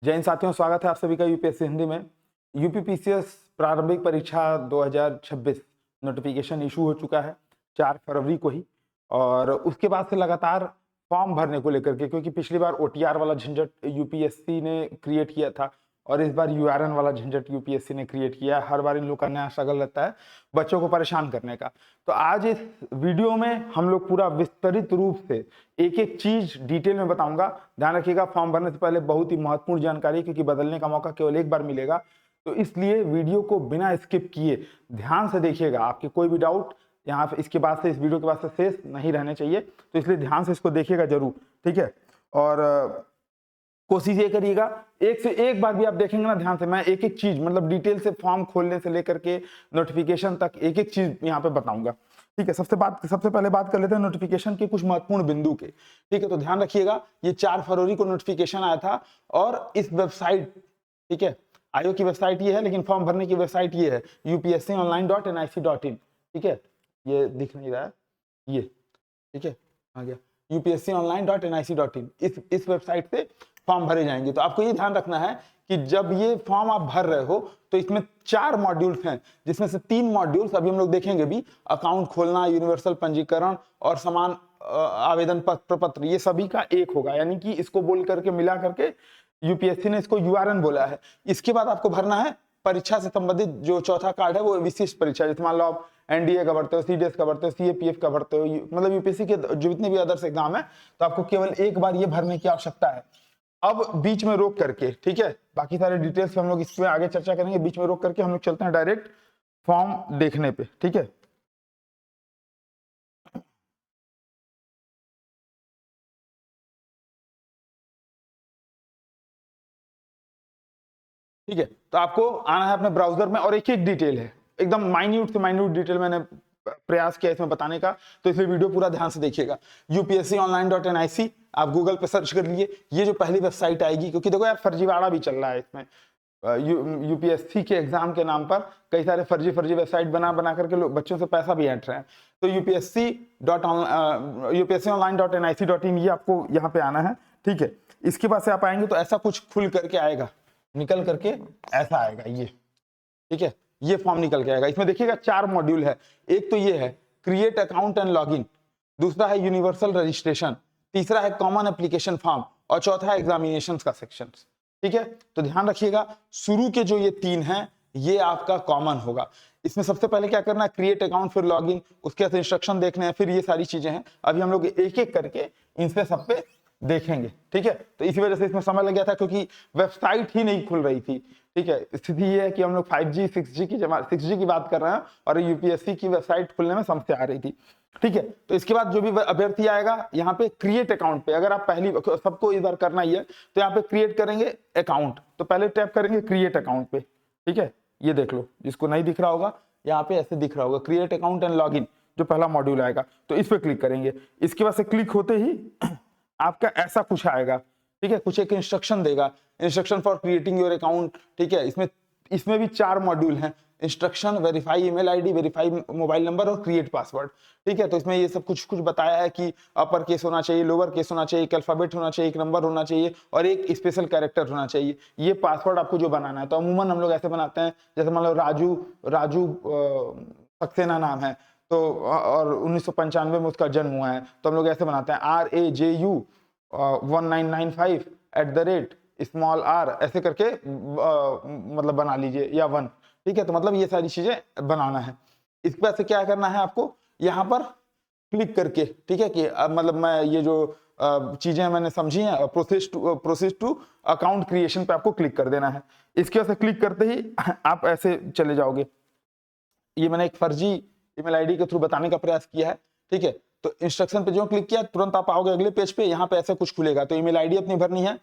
जय हिंद साथियों, स्वागत है आप सभी का यूपीएससी हिंदी में। यूपीपीसीएस प्रारंभिक परीक्षा 2026 नोटिफिकेशन इशू हो चुका है 4 फरवरी को ही। और उसके बाद से लगातार फॉर्म भरने को लेकर के, क्योंकि पिछली बार ओटीआर वाला झंझट यूपीएससी ने क्रिएट किया था और इस बार यूआरएन वाला झंझट यूपीएससी ने क्रिएट किया है। हर बार इन लोग का नया स्ट्रगल रहता है बच्चों को परेशान करने का। तो आज इस वीडियो में हम लोग पूरा विस्तृत रूप से एक एक चीज डिटेल में बताऊंगा। ध्यान रखिएगा, फॉर्म भरने से पहले बहुत ही महत्वपूर्ण जानकारी, क्योंकि बदलने का मौका केवल एक बार मिलेगा। तो इसलिए वीडियो को बिना स्किप किए ध्यान से देखिएगा। आपके कोई भी डाउट यहाँ पे इसके बाद से, इस वीडियो के बाद से शेष नहीं रहने चाहिए, तो इसलिए ध्यान से इसको देखिएगा जरूर, ठीक है। और कोशिश ये करिएगा, एक से एक बार भी आप देखेंगे ना ध्यान से, मैं एक एक चीज मतलब डिटेल से फॉर्म खोलने से लेकर के नोटिफिकेशन तक एक एक चीज यहाँ पे बताऊंगा, ठीक है। सबसे पहले बात कर लेते हैं नोटिफिकेशन के कुछ महत्वपूर्ण बिंदु के, ठीक है। तो ध्यान रखिएगा, ये 4 फरवरी को नोटिफिकेशन आया था और इस वेबसाइट, ठीक है, आयोग की वेबसाइट ये है, लेकिन फॉर्म भरने की वेबसाइट ये है upsconline.nic.in, ठीक है। ये दिख नहीं रहा है, ये ठीक है, आ गया upsconline.nic.in। इस वेबसाइट से फॉर्म भरे जाएंगे। तो आपको ये ध्यान रखना है कि जब ये फॉर्म आप भर रहे हो तो इसमें 4 मॉड्यूल्स हैं, जिसमें से 3 मॉड्यूल्स अभी हम लोग देखेंगे भी, अकाउंट खोलना, यूनिवर्सल पंजीकरण और समान आवेदन प्रपत्र, ये सभी का एक होगा। यानी कि इसको बोल करके मिला करके यूपीएससी ने इसको यूआरएन बोला है। इसके बाद आपको भरना है परीक्षा से संबंधित जो चौथा कार्ड है, वो विशिष्ट परीक्षा, जैसे मान लो आप एनडीए का भरते हो, सीडीएस का भरते हो, सीएपीएफ का भरते हो, मतलब यूपीएससी के जो जितने भी अदर्स एग्जाम है, तो आपको केवल एक बार ये भरने की आवश्यकता है। अब बीच में रोक करके, ठीक है, बाकी सारे डिटेल्स हम लोग इसमें आगे चर्चा करेंगे। बीच में रोक करके हम लोग चलते हैं डायरेक्ट फॉर्म देखने पे, ठीक है। ठीक है, तो आपको आना है अपने ब्राउजर में और एक एक डिटेल है, एकदम माइन्यूट से माइन्यूट डिटेल मैंने प्रयास किया इसमें बताने का, तो इसलिए वीडियो पूरा ध्यान से देखिएगा। upsconline.nic आप गूगल पे सर्च कर लिए, ये जो पहली वेबसाइट आएगी, क्योंकि देखो यार फर्जीवाड़ा भी चल रहा है इसमें। यूपीएससी के एग्जाम के नाम पर कई सारे फर्जी वेबसाइट बना करके लोग बच्चों से पैसा भी ऐंठ रहे हैं। तो upsconline.nic.in ये आपको यहाँ पे आना है, ठीक है। इसके बाद से आप आएंगे तो ऐसा कुछ खुल करके आएगा, निकल करके ऐसा आएगा ये, ठीक है। ये फॉर्म निकल के आएगा। इसमें देखिएगा 4 मॉड्यूल है। एक तो ये है क्रिएट अकाउंट एंड लॉगिन, दूसरा है यूनिवर्सल रजिस्ट्रेशन, तीसरा है कॉमन एप्लीकेशन फॉर्म और चौथा है एग्जामिनेशन का सेक्शन, ठीक है। तो ध्यान रखिएगा, शुरू के जो ये 3 हैं ये आपका कॉमन होगा। इसमें सबसे पहले क्या करना है, क्रिएट अकाउंट, फिर लॉगिन, उसके बाद इंस्ट्रक्शन देखने हैं, फिर ये सारी चीजें हैं। अभी हम लोग एक एक करके इनसे सब पे देखेंगे, ठीक है। तो इसी वजह से इसमें समय लग गया था, क्योंकि वेबसाइट ही नहीं खुल रही थी, ठीक है। स्थिति ये है कि हम लोग 5G 6G की बात कर रहे हैं और यूपीएससी की वेबसाइट खुलने में समस्या आ रही थी, ठीक है। तो इसके बाद जो भी अभ्यर्थी आएगा यहाँ पे क्रिएट अकाउंट पे, अगर आप पहली, सबको इस बार करना ही है, तो यहाँ पे क्रिएट करेंगे अकाउंट, तो पहले टैप करेंगे क्रिएट अकाउंट पे, ठीक है। ये देख लो, जिसको नहीं दिख रहा होगा यहाँ पे ऐसे दिख रहा होगा, क्रिएट अकाउंट एंड लॉगिन, जो पहला मॉड्यूल आएगा, तो इस पे क्लिक करेंगे। इसके बाद से क्लिक होते ही आपका ऐसा कुछ आएगा, ठीक है। कुछ एक इंस्ट्रक्शन देगा, instruction for creating your account, ठीक है। इसमें भी 4 मॉड्यूल हैं, instruction, verify email ID, verify mobile number और क्रिएट पासवर्ड, ठीक है। तो इसमें ये सब कुछ बताया है कि अपर केस होना चाहिए, लोअर केस होना चाहिए, एक अल्फाबेट होना चाहिए, एक नंबर होना चाहिए और एक स्पेशल कैरेक्टर होना चाहिए। ये पासवर्ड आपको जो बनाना है, तो अमूमन हम लोग ऐसे बनाते हैं, जैसे मान लो राजू सक्सेना नाम है, तो और 1995 में उसका जन्म हुआ है, तो हम लोग ऐसे बनाते हैं RAJU1995 ऐसे करके मतलब बना लीजिए, या 1, ठीक है। तो मतलब ये सारी चीजें बनाना है। इसके बाद से क्या करना है आपको, यहाँ पर क्लिक करके, ठीक है, कि मतलब मैं ये जो चीजें मैंने समझी हैं, प्रोसेस टू अकाउंट क्रिएशन पे आपको क्लिक कर देना है। इसके बाद से क्लिक करते ही आप ऐसे चले जाओगे। ये मैंने एक फर्जी ईमेल आईडी के थ्रू बताने का प्रयास किया है, ठीक है। तो इंस्ट्रक्शन पे जो क्लिक किया तुरंत आप आओगे अगले पेज पे, यहाँ पे ऐसे कुछ खुलेगा। तो ईमेल आईडी अपनी भरनी है,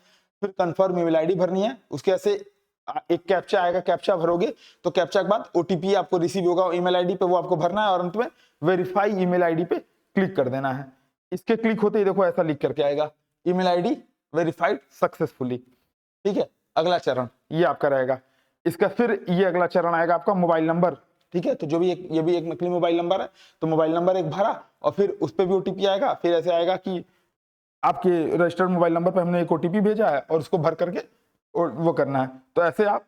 फिर कंफर्म ईमेल आईडी भरनी है, उसके ऐसे एक कैप्चा आएगा, कैप्चा भरोगे तो कैप्चा के बाद ओटीपी आपको रिसीव होगा ईमेल आईडी पे, वो आपको भरना है और अंत में वेरीफाई ईमेल आईडी पे क्लिक कर देना है। इसके क्लिक होते ही देखो ऐसा लिख करके आएगा, ईमेल आईडी वेरीफाइड सक्सेसफुली, ठीक है। अगला चरण ये आपका रहेगा। इसका फिर ये अगला चरण आएगा आपका मोबाइल नंबर, ठीक है। तो जो भी ये भी एक नकली मोबाइल नंबर है, तो मोबाइल नंबर एक भरा और फिर उस पर भी ओटीपी आएगा। फिर ऐसे आएगा कि आपके रजिस्टर्ड मोबाइल नंबर पर हमने एक ओटीपी भेजा है और उसको भर करके और वो करना है। तो ऐसे आप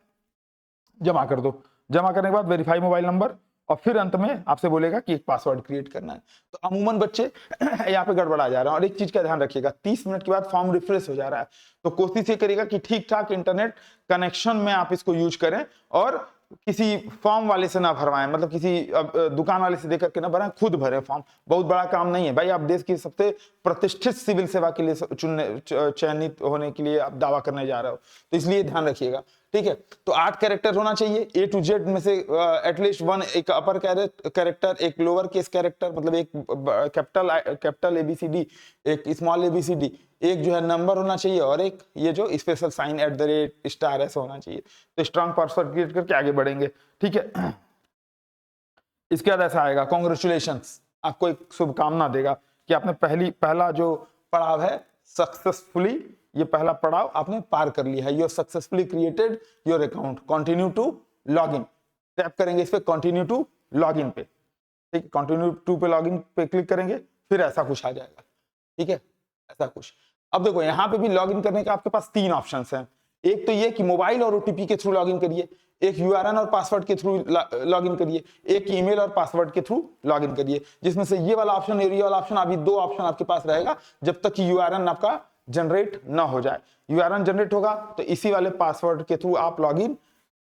जमा कर दो। जमा करने के बाद वेरीफाई मोबाइल नंबर, और फिर अंत में आपसे बोलेगा कि एक पासवर्ड क्रिएट करना है। तो अमूमन बच्चे यहाँ पे गड़बड़ा जा रहा है। और एक चीज का ध्यान रखिएगा, 30 मिनट के बाद फॉर्म रिफ्रेश हो जा रहा है, तो कोशिश ये करिएगा कि ठीक ठाक इंटरनेट कनेक्शन में आप इसको यूज करें, और किसी फॉर्म वाले से ना भरवाएं, मतलब किसी दुकान वाले से देकर के ना भराएं, खुद भरें फॉर्म। बहुत बड़ा काम नहीं है भाई, आप देश की सबसे प्रतिष्ठित सिविल सेवा के लिए चयनित होने के लिए आप दावा करने जा रहे हो, तो इसलिए ध्यान रखिएगा, ठीक है। तो 8 कैरेक्टर होना चाहिए, A to Z में से एटलीस्ट 1 एक अपर कैरेक्टर, एक लोअर केस कैरेक्टर, मतलब एक कैपिटल ABCD, एक स्मॉल ABCD, एक जो है नंबर होना चाहिए, और एक ये जो स्पेशल साइन @ ऐसा होना चाहिए। तो स्ट्रॉन्ग पासवर्ड क्रिएट करके आगे बढ़ेंगे, ठीक है। इसके बाद ऐसा आएगा, कॉन्ग्रेचुलेशंस, आपको एक शुभकामना देगा कि आपने पहला जो पड़ाव है सक्सेसफुली, ये पहला पड़ाव आपने पार कर लिया है। You have successfully created your account, continue to log in, tap करेंगे इस पे कंटिन्यू टू लॉग इन पे, ठीक है। कंटिन्यू टू पे लॉग इन पे क्लिक करेंगे, फिर ऐसा कुछ आ जाएगा, ठीक है, ऐसा कुछ। अब देखो यहाँ पे भी लॉग इन करने का आपके पास 3 ऑप्शन हैं। एक तो ये कि मोबाइल और OTP के थ्रू लॉग इन करिए, एक URN और पासवर्ड के थ्रू लॉग इन करिए, एक ईमेल और पासवर्ड के थ्रू लॉग इन करिए, जिसमें से ये वाला ऑप्शन और ये वाला ऑप्शन, अभी 2 ऑप्शन आपके पास रहेगा जब तक कि URN आपका जनरेट ना हो जाए। URN जनरेट होगा तो इसी वाले पासवर्ड के थ्रू आप लॉग इन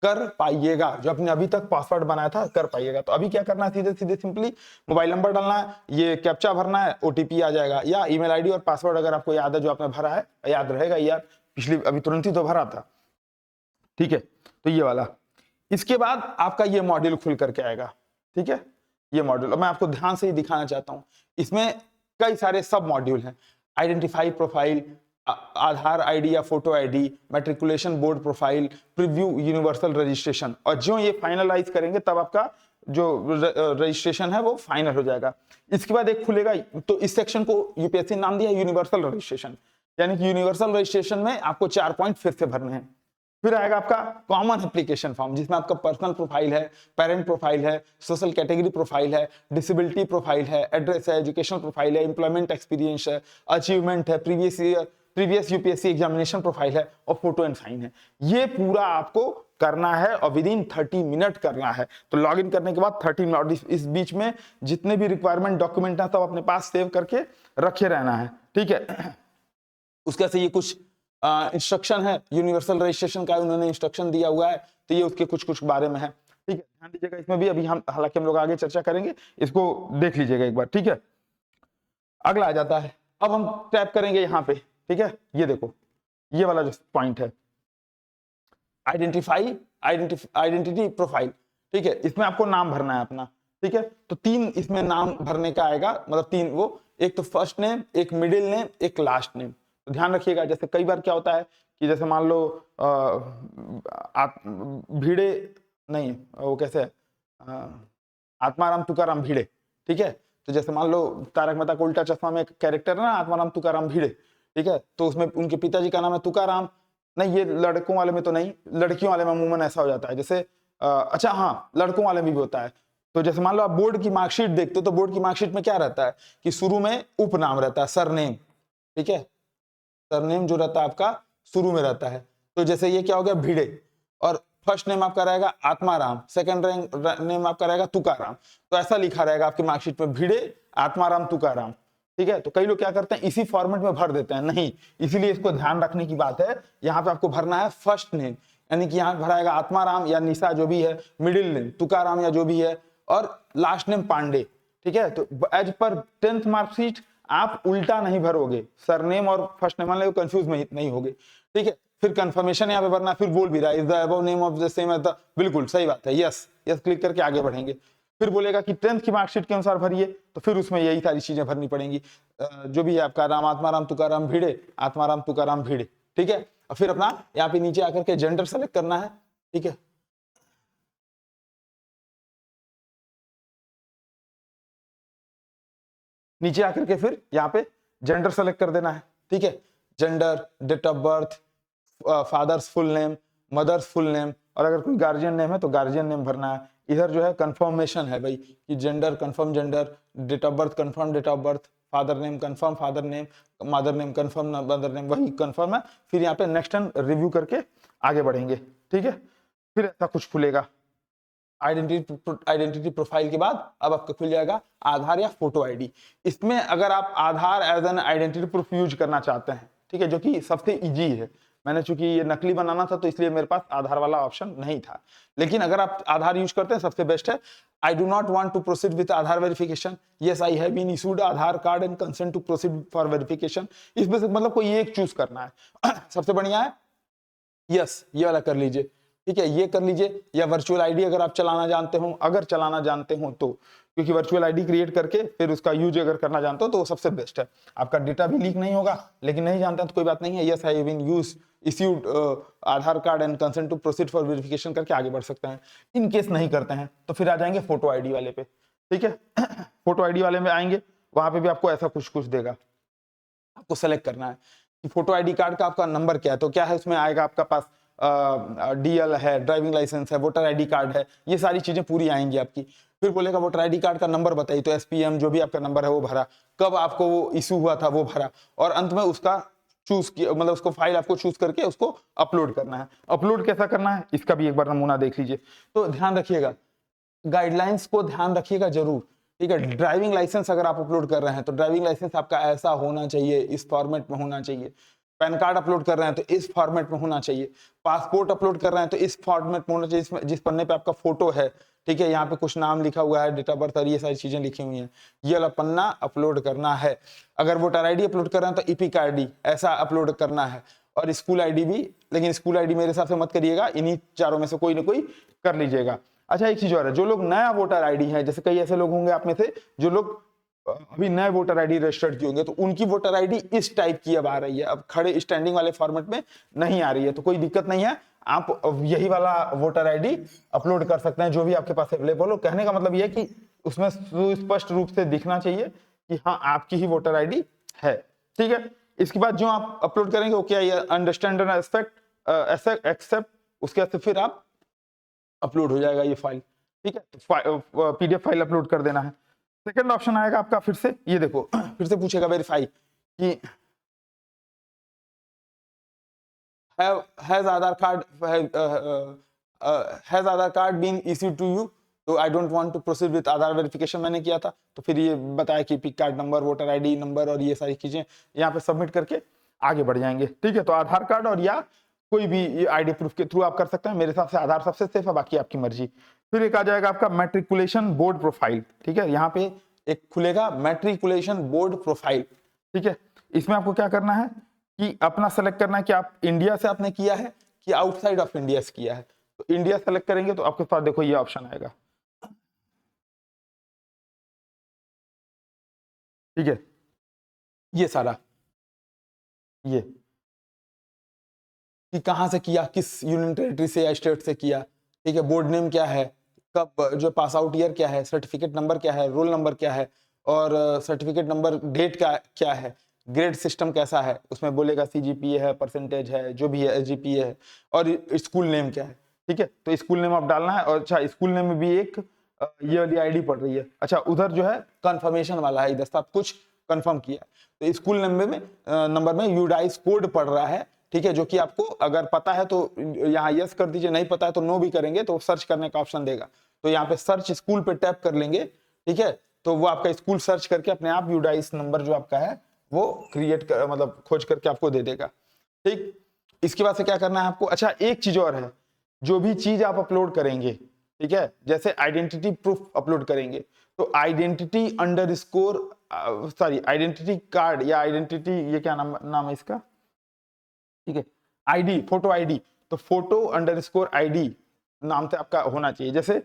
कर पाइएगा, जो आपने अभी तक पासवर्ड बनाया था कर पाइएगा। तो अभी क्या करना है, सीधे सीधे सिंपली मोबाइल नंबर डालना है, ये कैप्चा भरना है, OTP आ जाएगा, या ईमेल आईडी और पासवर्ड अगर आपको याद है जो आपने भरा है, याद रहेगा यार, पिछली अभी तुरंत ही तो भरा था, ठीक है। तो ये वाला, इसके बाद आपका ये मॉड्यूल खुल करके आएगा, ठीक है। ये मॉड्यूल मैं आपको ध्यान से ही दिखाना चाहता हूं, इसमें कई सारे सब मॉड्यूल हैं। आइडेंटिफाई प्रोफाइल, आधार आईडी या photo ID, matriculation board profile, preview universal registration, और जो ये फाइनलाइज करेंगे तब आपका जो रजिस्ट्रेशन है वो फाइनल हो जाएगा। इसके बाद एक खुलेगा, तो इस सेक्शन को यूपीएससी नाम दिया यूनिवर्सल रजिस्ट्रेशन, यानी कि यूनिवर्सल रजिस्ट्रेशन में आपको 4 पॉइंट फिर से भरने हैं। फिर आएगा आपका कॉमन एप्लीकेशन फॉर्म, जिसमें आपका पर्सनल प्रोफाइल है, पेरेंट प्रोफाइल है, सोशल कैटेगरी प्रोफाइल है, डिसेबिलिटी प्रोफाइल है, एड्रेस है, एजुकेशनल प्रोफाइल है, एम्प्लॉयमेंट एक्सपीरियंस है, अचीवमेंट है, प्रीवियस यूपीएससी एग्जामिनेशन प्रोफाइल है, और फोटो एंड साइन है। ये पूरा आपको करना है और विद इन 30 मिनट करना है। तो लॉग इन करने के बाद 30 मिनट, इस बीच में जितने भी रिक्वायरमेंट डॉक्यूमेंट है सब अपने पास सेव करके रखे रहना है, ठीक है। उसके से ये कुछ इंस्ट्रक्शन है, यूनिवर्सल रजिस्ट्रेशन का उन्होंने इंस्ट्रक्शन दिया हुआ है, तो ये उसके कुछ बारे में है, ठीक है। ध्यान दीजिएगा इसमें भी, अभी हम हालांकि हम लोग आगे चर्चा करेंगे, इसको देख लीजिएगा एक बार, ठीक है। अगला आ जाता है, अब हम टैप करेंगे यहाँ पे, ठीक है। ये देखो, ये वाला जो पॉइंट है आइडेंटिटी प्रोफाइल, ठीक है। इसमें आपको नाम भरना है अपना, ठीक है। तो 3 इसमें नाम भरने का आएगा, मतलब 3 वो, एक तो फर्स्ट नेम, एक मिडिल नेम, एक लास्ट नेम। तो ध्यान रखिएगा, जैसे कई बार क्या होता है कि जैसे मान लो भिड़े नहीं, वो कैसे है, आत्माराम तुकाराम भिड़े, ठीक है। तो जैसे मान लो तारक मेहता का उल्टा चश्मा में एक कैरेक्टर है ना, आत्माराम तुकाराम भिड़े, ठीक है। तो उसमें उनके पिताजी का नाम है तुकाराम, नहीं ये लड़कों वाले में तो नहीं, लड़कियों वाले में अमूमन ऐसा हो जाता है। जैसे अच्छा हाँ, लड़कों वाले में भी होता है। तो जैसे मान लो आप बोर्ड की मार्कशीट देखते हो, तो बोर्ड की मार्कशीट में क्या रहता है कि शुरू में उपनाम रहता है, सरनेम, ठीक है। सरनेम जो रहता है आपका शुरू में रहता है। तो जैसे ये क्या हो गया, भिड़े, और फर्स्ट नेम आपका रहेगा आत्माराम, सेकंड नेम आपका रहेगा तुकाराम। तो ऐसा लिखा रहेगा आपकी मार्कशीट में, भिड़े आत्माराम तुकाराम, ठीक है। तो कई लोग क्या करते हैं, इसी फॉर्मेट में भर देते हैं, नहीं, इसीलिए इसको ध्यान रखने की बात है। यहाँ पे आपको भरना है फर्स्ट नेम, यानी कि यहाँ भराएगा आत्माराम या निशा जो भी है, मिडिल नेम तुकाराम या जो भी है, और लास्ट नेम पांडे, ठीक है। तो एज पर 10th मार्कशीट आप उल्टा नहीं भरोगे, सरनेम और फर्स्ट नेम, मान लो कंफ्यूज नहीं होगे, ठीक है। फिर कंफर्मेशन यहाँ पे भरना, फिर बोल भी रहा है is the above name of the same as the, बिल्कुल सही बात है, यस यस क्लिक करके आगे बढ़ेंगे। फिर बोलेगा कि 10th की मार्कशीट के अनुसार भरिए, तो फिर उसमें यही सारी चीजें भरनी पड़ेंगी, जो भी है आपका नाम, आत्माराम तुकाराम भिड़े, आत्माराम तुकाराम भिड़े, ठीक है। और फिर अपना यहाँ पे नीचे आकर के जेंडर सेलेक्ट करना है, ठीक है। नीचे आकर के फिर यहाँ पे जेंडर सेलेक्ट कर देना है, ठीक है। Gender, date of birth, father's full name, mother's full name, और अगर कोई गार्जियन नेम है तो गार्जियन नेम भरना है। इधर जो है कंफर्मेशन है भाई, कि gender confirm gender, date of birth confirm date of birth, father name confirm, father name, mother name confirm, mother name वही कंफर्म है। फिर यहाँ पे नेक्स्ट एंड रिव्यू करके आगे बढ़ेंगे, ठीक है। फिर ऐसा कुछ खुलेगा, आइडेंटिटी प्रोफाइल के बाद अब आपका खुल जाएगा आधार या फोटो आईडी। इसमें अगर आप Aadhaar as an identity proof use करना चाहते हैं, ठीक है, जो कि सबसे इजी है। मैंने चूंकि ये नकली बनाना था तो इसलिए मेरे पास आधार वाला ऑप्शन नहीं था, लेकिन अगर आप आधार यूज करते हैं सबसे बेस्ट है। I do not want to proceed with Aadhaar verification, yes I have been issued Aadhaar card and consent to proceed for verification. इसमें से मतलब कोई एक चूज करना है सबसे बढ़िया है यस, ये वाला कर लीजिए, ठीक है, ये कर लीजिए। या वर्चुअल आईडी अगर आप चलाना जानते हो, अगर चलाना जानते हो तो, क्योंकि वर्चुअल आईडी क्रिएट करके फिर उसका यूज अगर करना जानते हो तो वो सबसे बेस्ट है। आपका डेटा भी लीक नहीं होगा, लेकिन नहीं जानते हैं तो कोई बात नहीं है, yes I have been use issued Aadhaar card and consent to proceed for verification करके आगे बढ़ सकते हैं। इन केस नहीं करते हैं तो फिर आ जाएंगे फोटो आईडी वाले पे, ठीक है। फोटो आईडी वाले में आएंगे, वहां पे भी आपको ऐसा कुछ कुछ देगा, आपको सेलेक्ट करना है कि फोटो आईडी कार्ड का आपका नंबर क्या है। तो क्या है उसमें आएगा आपका पास डीएल है, ड्राइविंग लाइसेंस है, वोटर आईडी कार्ड है, ये सारी चीजें पूरी आएंगी आपकी। फिर बोलेगा वोटर आईडी कार्ड का नंबर बताइए, तो एसपीएम जो भी आपका नंबर है वो भरा, कब आपको वो इशू हुआ था वो भरा, और अंत में उसका चूज किया, मतलब उसको फाइल आपको चूज करके उसको अपलोड करना है। अपलोड कैसा करना है इसका भी एक बार नमूना देख लीजिए। तो ध्यान रखिएगा, गाइडलाइंस को ध्यान रखिएगा जरूर, ठीक है। ड्राइविंग लाइसेंस अगर आप अपलोड कर रहे हैं तो ड्राइविंग लाइसेंस आपका ऐसा होना चाहिए, इस फॉर्मेट में होना चाहिए। पैन कार्ड अपलोड कर रहे हैं तो इस फॉर्मेट में होना चाहिए। पासपोर्ट अपलोड कर रहे हैं तो इस फॉर्मेट में होना चाहिए, जिस पन्ने पे आपका फोटो है, ठीक है, यहाँ पे कुछ नाम लिखा हुआ है, डेट ऑफ बर्थ और ये सारी चीजें लिखी हुई हैं, ये वाला पन्ना अपलोड करना है। अगर वोटर आईडी अपलोड कर रहे हैं तो ईपिक आईडी ऐसा अपलोड करना है, और स्कूल आईडी भी, लेकिन स्कूल आईडी मेरे हिसाब से मत करिएगा, इन्हीं चारों में से कोई ना कोई कर लीजिएगा। अच्छा, एक चीज और है, जो लोग नया वोटर आईडी है, जैसे कई ऐसे लोग होंगे आप में से जो लोग अभी नए वोटर आईडी रजिस्टर्ड किए होंगे, तो उनकी वोटर आईडी इस टाइप की अब आ रही है, अब खड़े स्टैंडिंग वाले फॉर्मेट में नहीं आ रही है। तो कोई दिक्कत नहीं है, आप यही वाला वोटर आईडी अपलोड कर सकते हैं जो भी आपके पास अवेलेबल हो। कहने का मतलब यह है कि उसमें सुस्पष्ट रूप से दिखना चाहिए कि हाँ आपकी ही वोटर आईडी है, ठीक है। इसके बाद जो आप अपलोड करेंगे वो क्या है, अंडरस्टैंड एंड एक्सेप्ट, उसके बाद फिर आप अपलोड हो जाएगा ये फाइल, ठीक है। पीडीएफ फाइल अपलोड कर देना है। सेकंड ऑप्शन आएगा आपका, फिर से ये देखो, फिर से पूछेगा वेरीफाई कि has Aadhaar card been issued to you, तो I don't want to proceed with Aadhaar verification मैंने किया था, तो फिर ये बताया कि पिक card number, voter ID number और ये सारी चीजें यहाँ पे सबमिट करके आगे बढ़ जाएंगे, ठीक है। तो आधार कार्ड और या कोई भी आईडी प्रूफ के थ्रू आप कर सकते हैं, मेरे हिसाब से आधार सबसे सेफ है, बाकी आपकी मर्जी। फिर एक आ जाएगा आपका मैट्रिकुलेशन बोर्ड प्रोफाइल, ठीक है। यहाँ पे एक खुलेगा मैट्रिकुलेशन बोर्ड प्रोफाइल, ठीक है। इसमें आपको क्या करना है कि अपना सेलेक्ट करना है कि आप इंडिया से आपने किया है कि आउटसाइड ऑफ इंडिया से किया है। तो इंडिया सेलेक्ट करेंगे तो आपके पास देखो ये ऑप्शन आएगा, ठीक है, ये सारा, ये कि कहां से किया, किस यूनियन टेरिटरी से या स्टेट से किया, ठीक है। बोर्ड नेम क्या है, कब, जो पास आउट ईयर क्या है, सर्टिफिकेट नंबर क्या है, रोल नंबर क्या है, और सर्टिफिकेट नंबर डेट का क्या है, ग्रेड सिस्टम कैसा है, उसमें बोलेगा सीजीपीए है, परसेंटेज है, जो भी है, एसजीपीए है, और स्कूल नेम क्या है, ठीक है। तो स्कूल नेम आप डालना है। और अच्छा, स्कूल नेम में भी एक ये वाली आईडी पड़ रही है। अच्छा, उधर जो है कंफर्मेशन वाला है, इधर सब कुछ कंफर्म किया, तो स्कूल नंबर में यूडाइस कोड पड़ रहा है, ठीक है, जो कि आपको अगर पता है तो यहाँ यस कर दीजिए, नहीं पता है तो नो भी करेंगे तो सर्च करने का ऑप्शन देगा। तो यहाँ पे सर्च स्कूल पे टैप कर लेंगे, ठीक है, तो वो आपका स्कूल सर्च करके अपने आप यूडाइस नंबर जो आपका है वो क्रिएट कर, मतलब खोज करके आपको दे देगा, ठीक। इसके बाद से क्या करना है आपको, अच्छा एक चीज और है, जो भी चीज आप अपलोड करेंगे, ठीक है, जैसे आइडेंटिटी प्रूफ अपलोड करेंगे तो आइडेंटिटी आइडेंटिटी कार्ड या आइडेंटिटी, ये क्या नाम है इसका, ठीक है, आईडी, फोटो आईडी, तो फोटो अंडरस्कोर आईडी नाम से आपका होना चाहिए। जैसे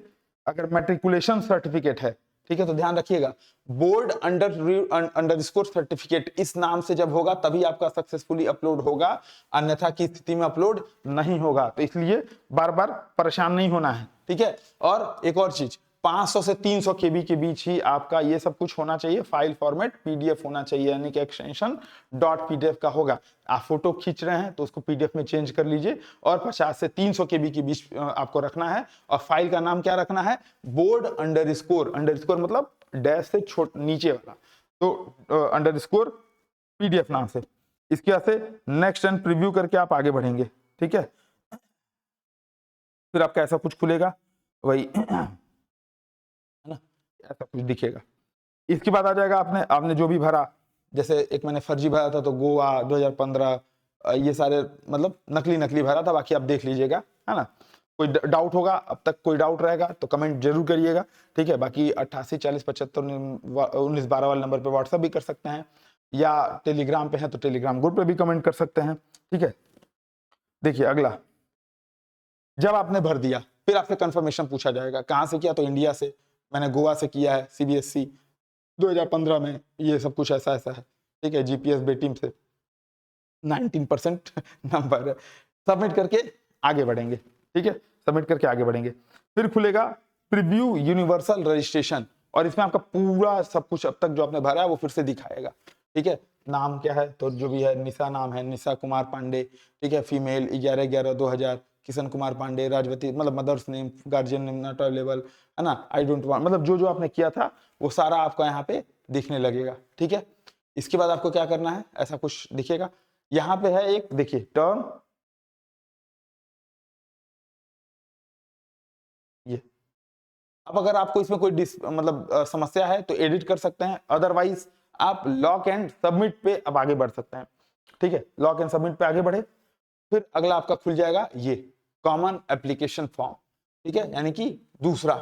अगर मैट्रिकुलेशन सर्टिफिकेट है, ठीक है, तो ध्यान रखिएगा बोर्ड अंडरस्कोर सर्टिफिकेट इस नाम से जब होगा तभी आपका सक्सेसफुली अपलोड होगा, अन्यथा की स्थिति में अपलोड नहीं होगा। तो इसलिए बार बार परेशान नहीं होना है, ठीक है। और एक और चीज, 500 से 300 केबी के बीच ही आपका ये सब कुछ होना चाहिए, फाइल फॉर्मेट पीडीएफ होना चाहिए, यानी कि एक्सटेंशन .pdf का होगा। आप फोटो खींच रहे हैं तो उसको पीडीएफ में चेंज कर लीजिए, और 50 से 300 केबी के बीच आपको रखना है। और फाइल का नाम क्या रखना है, बोर्ड अंडरस्कोर मतलब डैश से नीचे वाला, तो अंडरस्कोर PDF नाम से। इसके बाद से नेक्स्ट एंड प्रीव्यू करके आप आगे बढ़ेंगे, ठीक है। फिर आपका ऐसा कुछ खुलेगा, वही है ना, ऐसा कुछ दिखेगा। इसके बाद आ जाएगा आपने जो भी भरा, जैसे एक मैंने फर्जी भरा था तो गोवा 2015, ये सारे मतलब नकली भरा था, बाकी आप देख लीजिएगा, है ना। कोई डाउट होगा, अब तक कोई डाउट रहेगा तो कमेंट जरूर करिएगा, ठीक है। बाकी 88 40 75 19 12 वाले नंबर पे व्हाट्सएप भी कर सकते हैं, या टेलीग्राम पे हैं तो टेलीग्राम ग्रुप पे भी कमेंट कर सकते हैं, ठीक है। देखिए अगला, जब आपने भर दिया फिर आपसे कंफर्मेशन पूछा जाएगा, कहाँ से किया, तो इंडिया से, मैंने गोवा से किया है, CBSE 2015 में, ये सब कुछ ऐसा ऐसा है, ठीक है। GPS बेटीम से 19% नंबर है। सबमिट करके आगे बढ़ेंगे, ठीक है, सबमिट करके आगे बढ़ेंगे। फिर खुलेगा प्रीव्यू यूनिवर्सल रजिस्ट्रेशन, और इसमें आपका पूरा सब कुछ अब तक जो आपने भरा है वो फिर से दिखाएगा, ठीक है। नाम क्या है, तो जो भी है, निशा नाम है, निशा कुमार पांडे, ठीक है, फीमेल, 11/11/2000, किशन कुमार पांडे, राजवती, मतलब mother's name, guardian name not available, है ना, आई डोंट वांट, मतलब जो जो आपने किया था वो सारा आपका यहाँ पे दिखने लगेगा, ठीक है। इसके बाद आपको क्या करना है, ऐसा कुछ दिखेगा, यहाँ पे है एक, देखिए टर्म, ये, अब अगर आपको इसमें कोई मतलब समस्या है तो एडिट कर सकते हैं, अदरवाइज आप लॉक एंड सबमिट पे अब आगे बढ़ सकते हैं, ठीक है। लॉक एंड सबमिट पे आगे बढ़े, फिर अगला आपका खुल जाएगा ये कॉमन एप्लीकेशन फॉर्म, ठीक है, यानी कि दूसरा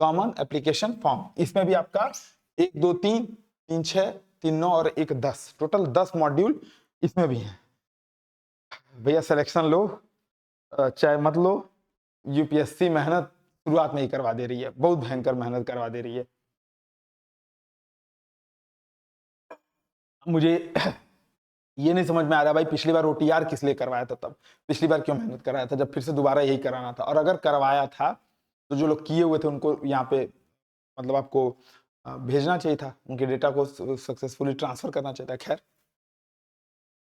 कॉमन एप्लीकेशन फॉर्म। इसमें भी आपका 1 2 3 3 6 3 9 और 1 10, टोटल 10 मॉड्यूल इसमें भी है। भैया सिलेक्शन लो चाहे मत लो, UPSC मेहनत शुरुआत में ही करवा दे रही है, बहुत भयंकर मेहनत करवा दे रही है। मुझे ये नहीं समझ में आ रहा भाई, पिछली बार OTR किस लिए करवाया था, तब पिछली बार क्यों मेहनत कराया था, जब फिर से दोबारा यही कराना था। और अगर करवाया था तो जो लोग किए हुए थे उनको यहाँ पे मतलब आपको भेजना चाहिए था, उनके डेटा को सक्सेसफुली ट्रांसफर करना चाहिए था। खैर,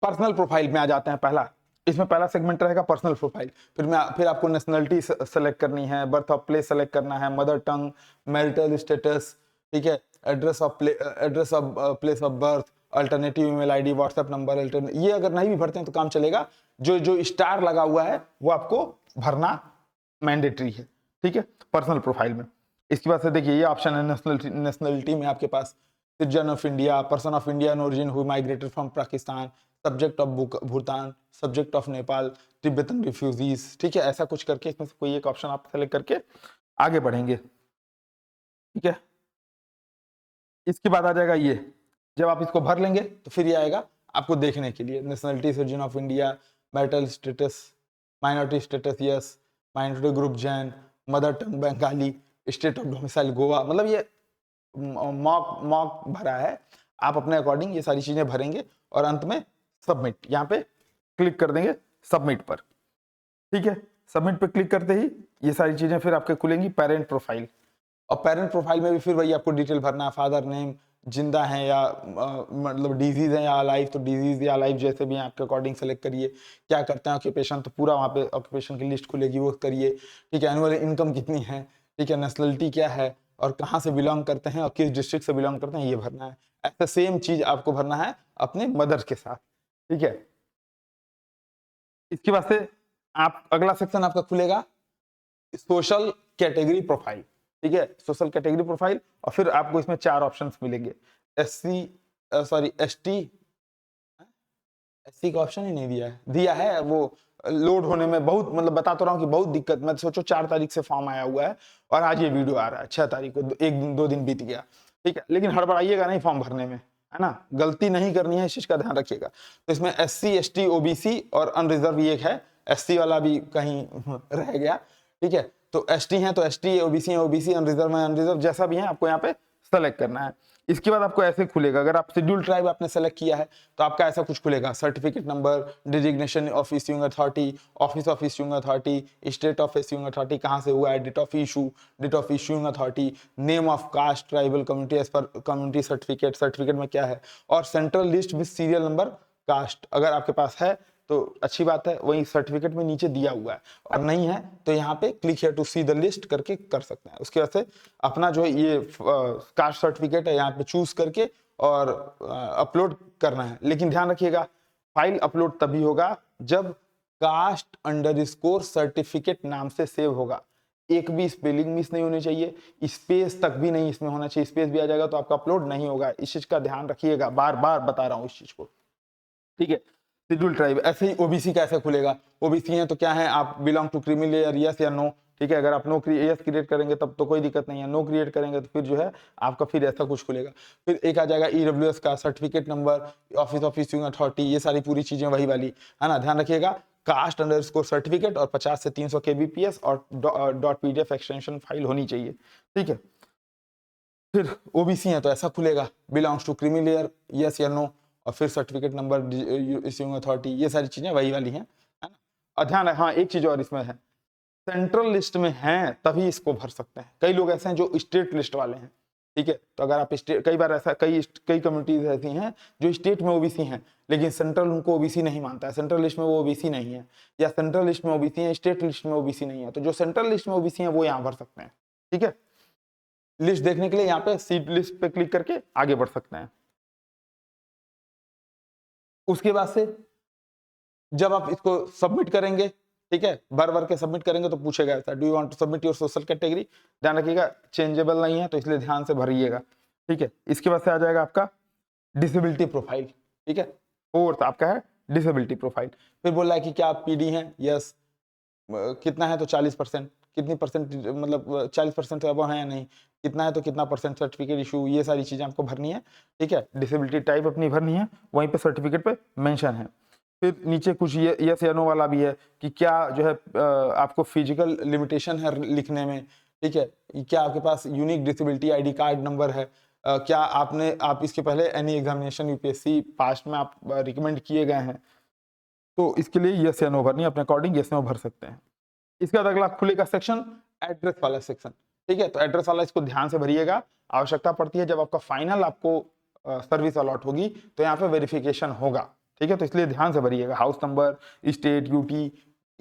पर्सनल प्रोफाइल में आ जाते हैं। इसमें पहला सेगमेंट रहेगा पर्सनल प्रोफाइल, फिर आपको नेशनलिटी सेलेक्ट करनी है, बर्थ ऑफ प्लेस सेलेक्ट करना है, मदर टंग, मैरिटल स्टेटस, ठीक है, address of place of birth, alternative email ID, WhatsApp number, ये अगर नहीं भी भरते हैं तो काम चलेगा। जो जो स्टार लगा हुआ है वो आपको भरना मैंडेटरी है, ठीक है, पर्सनल प्रोफाइल में। इसके बाद से देखिए ये ऑप्शन है नेशनलिटी में आपके पास citizen of India, person of Indian origin who migrated from Pakistan, subject of Bhutan, subject of Nepal, Tibetan refugees, ठीक है। ऐसा कुछ करके इसमें से कोई एक ऑप्शन आप सेलेक्ट करके आगे बढ़ेंगे, ठीक है। इसके बाद आ जाएगा ये, जब आप इसको भर लेंगे तो फिर ये आएगा आपको देखने के लिए, nationality citizen of India, marital status, minority status yes, minority group Jain, mother tongue Bengali, state of domicile Goa, मतलब ये मॉक भरा है। आप अपने अकॉर्डिंग ये सारी चीजें भरेंगे और अंत में सबमिट, यहाँ पे क्लिक कर देंगे सबमिट पर, ठीक है। सबमिट पे क्लिक करते ही ये सारी चीजें फिर आपके खुलेंगी पेरेंट प्रोफाइल, और पेरेंट प्रोफाइल में भी फिर वही आपको डिटेल भरना है, फादर नेम, जिंदा है या मतलब डिजीज है या अलाइव, तो डिजीज या अलाइव जैसे भी आपके अकॉर्डिंग सेलेक्ट करिए। क्या करते हैं ऑक्यूपेशन, तो पूरा वहाँ पे ऑक्यूपेशन की लिस्ट खुलेगी, वो करिए, ठीक है। एनुअल इनकम कितनी है, ठीक है, नेशनलिटी क्या है और कहाँ से बिलोंग करते हैं और किस डिस्ट्रिक्ट से बिलोंग करते हैं, ये भरना है। ऐसा सेम चीज आपको भरना है अपने मदर के साथ, ठीक है। इसके बाद से आप अगला सेक्शन आपका खुलेगा सोशल कैटेगरी प्रोफाइल, ठीक है, सोशल कैटेगरी प्रोफाइल। और फिर आपको इसमें 4 ऑप्शंस मिलेंगे, एससी का ऑप्शन ही नहीं दिया है वो लोड होने में बहुत, मतलब बता तो रहा हूँ कि बहुत दिक्कत। मैं सोचो 4 तारीख से फॉर्म आया हुआ है और आज ये वीडियो आ रहा है 6 तारीख को, 1 दिन 2 दिन बीत गया, ठीक है। लेकिन हड़बड़ाइएगा नहीं फॉर्म भरने में, है ना, गलती नहीं करनी है, इस चीज का ध्यान रखिएगा। तो इसमें SC ST OBC और अनरिजर्व ये है, SC वाला भी कहीं रह गया, ठीक है। तो ST है तो ST, OBC है OBC, अनरिजर्व है अनरिजर्व, जैसा भी है आपको यहाँ पे सेलेक्ट करना है। इसके बाद आपको ऐसे खुलेगा, अगर आप शेड्यूल ट्राइब आपने सेलेक्ट किया है तो आपका ऐसा कुछ खुलेगा, certificate number, designation of issuing authority, office of issuing authority, state of issuing authority, कहाँ से हुआ है, date of issuing authority, name of caste, tribal community as per community certificate में क्या है, और central list with serial number caste, अगर आपके पास है तो अच्छी बात है, वही सर्टिफिकेट में नीचे दिया हुआ है, और नहीं है तो यहाँ पे click here to see the list करके कर सकते हैं। उसके बाद से अपना जो है ये कास्ट सर्टिफिकेट है यहाँ पे चूज करके और अपलोड करना है। लेकिन ध्यान रखिएगा फाइल अपलोड तभी होगा जब कास्ट अंडरस्कोर सर्टिफिकेट नाम से सेव होगा। एक भी स्पेलिंग मिस नहीं होनी चाहिए, स्पेस तक भी नहीं इसमें होना चाहिए, स्पेस भी आ जाएगा तो आपका अपलोड नहीं होगा। इस चीज का ध्यान रखिएगा, बार बार बता रहा हूं इस चीज को, ठीक है। शेड्यूल ट्राइब, ऐसे ही ओबीसी कैसे खुलेगा, ओबीसी है तो क्या है, आप belong to creamy layer, yes या नो, ठीक है। अगर आप नो यस क्रिएट करेंगे तब तो कोई दिक्कत नहीं है, नो क्रिएट करेंगे तो फिर जो है आपका फिर ऐसा कुछ खुलेगा। फिर एक आ जाएगा ईडब्ल्यूएस का certificate number, office of issuing authority, ये सारी पूरी चीजें वही वाली है ना। ध्यान रखिएगा कास्ट अंडरस्कोर सर्टिफिकेट और 50 से 300 kbps और .pdf एक्सटेंशन फाइल होनी चाहिए, ठीक है। फिर ओबीसी है तो ऐसा खुलेगा, belongs to creamy layer, yes या नो, और फिर सर्टिफिकेट नंबर, इश्यूइंग अथॉरिटी, ये सारी चीजें वही वाली हैं, है ना। और ध्यान है, हाँ एक चीज और इसमें है, सेंट्रल लिस्ट में हैं तभी इसको भर सकते हैं। कई लोग ऐसे हैं जो स्टेट लिस्ट वाले हैं, ठीक है। तो अगर आप स्टेट, कई बार ऐसा कई कम्युनिटीज ऐसी हैं जो स्टेट में ओबीसी हैं लेकिन सेंट्रल उनको ओबीसी नहीं मानता है, सेंट्रल लिस्ट में वो ओबीसी नहीं है, या सेंट्रल लिस्ट में ओबीसी है स्टेट लिस्ट में ओबीसी नहीं है, तो जो सेंट्रल लिस्ट में ओबीसी है वो यहाँ भर सकते हैं, ठीक है। लिस्ट देखने के लिए यहाँ पे सीट लिस्ट पे क्लिक करके आगे बढ़ सकते हैं। उसके बाद से जब आप इसको सबमिट करेंगे, ठीक है, भर भर के सबमिट करेंगे तो पूछेगा ऐसा, do you want to submit your social category. ध्यान रखिएगा चेंजेबल नहीं है तो इसलिए ध्यान से भरिएगा, ठीक है। इसके बाद से आ जाएगा आपका डिसेबिलिटी प्रोफाइल, ठीक है। फोर्थ आपका है डिसेबिलिटी प्रोफाइल। फिर बोल रहा है कि क्या आप पीडी हैं, यस, कितना है तो 40%, कितनी परसेंट, मतलब 40% से अब है या नहीं, कितना है तो कितना परसेंट सर्टिफिकेट इशू, ये सारी चीजें आपको भरनी है, ठीक है। डिसेबिलिटी टाइप अपनी भरनी है, वहीं पे सर्टिफिकेट पे मेंशन है। फिर नीचे कुछ ये यस या नो वाला भी है कि क्या जो है आपको फिजिकल लिमिटेशन है लिखने में, ठीक है। क्या आपके पास unique disability ID card number है, क्या आप इसके पहले एनी एग्जामिनेशन यूपीएससी पास्ट में आप रिकमेंड किए गए हैं, तो इसके लिए यस या नो भरनी है, अपने अकॉर्डिंग यस नो भर सकते हैं। इसके बाद अगला खुलेगा सेक्शन एड्रेस वाला सेक्शन, ठीक है। तो एड्रेस वाला इसको ध्यान से भरिएगा, आवश्यकता पड़ती है जब आपका फाइनल आपको सर्विस अलॉट होगी तो यहाँ पे वेरिफिकेशन होगा, ठीक है। तो इसलिए ध्यान से भरिएगा, हाउस नंबर, स्टेट, यूटी,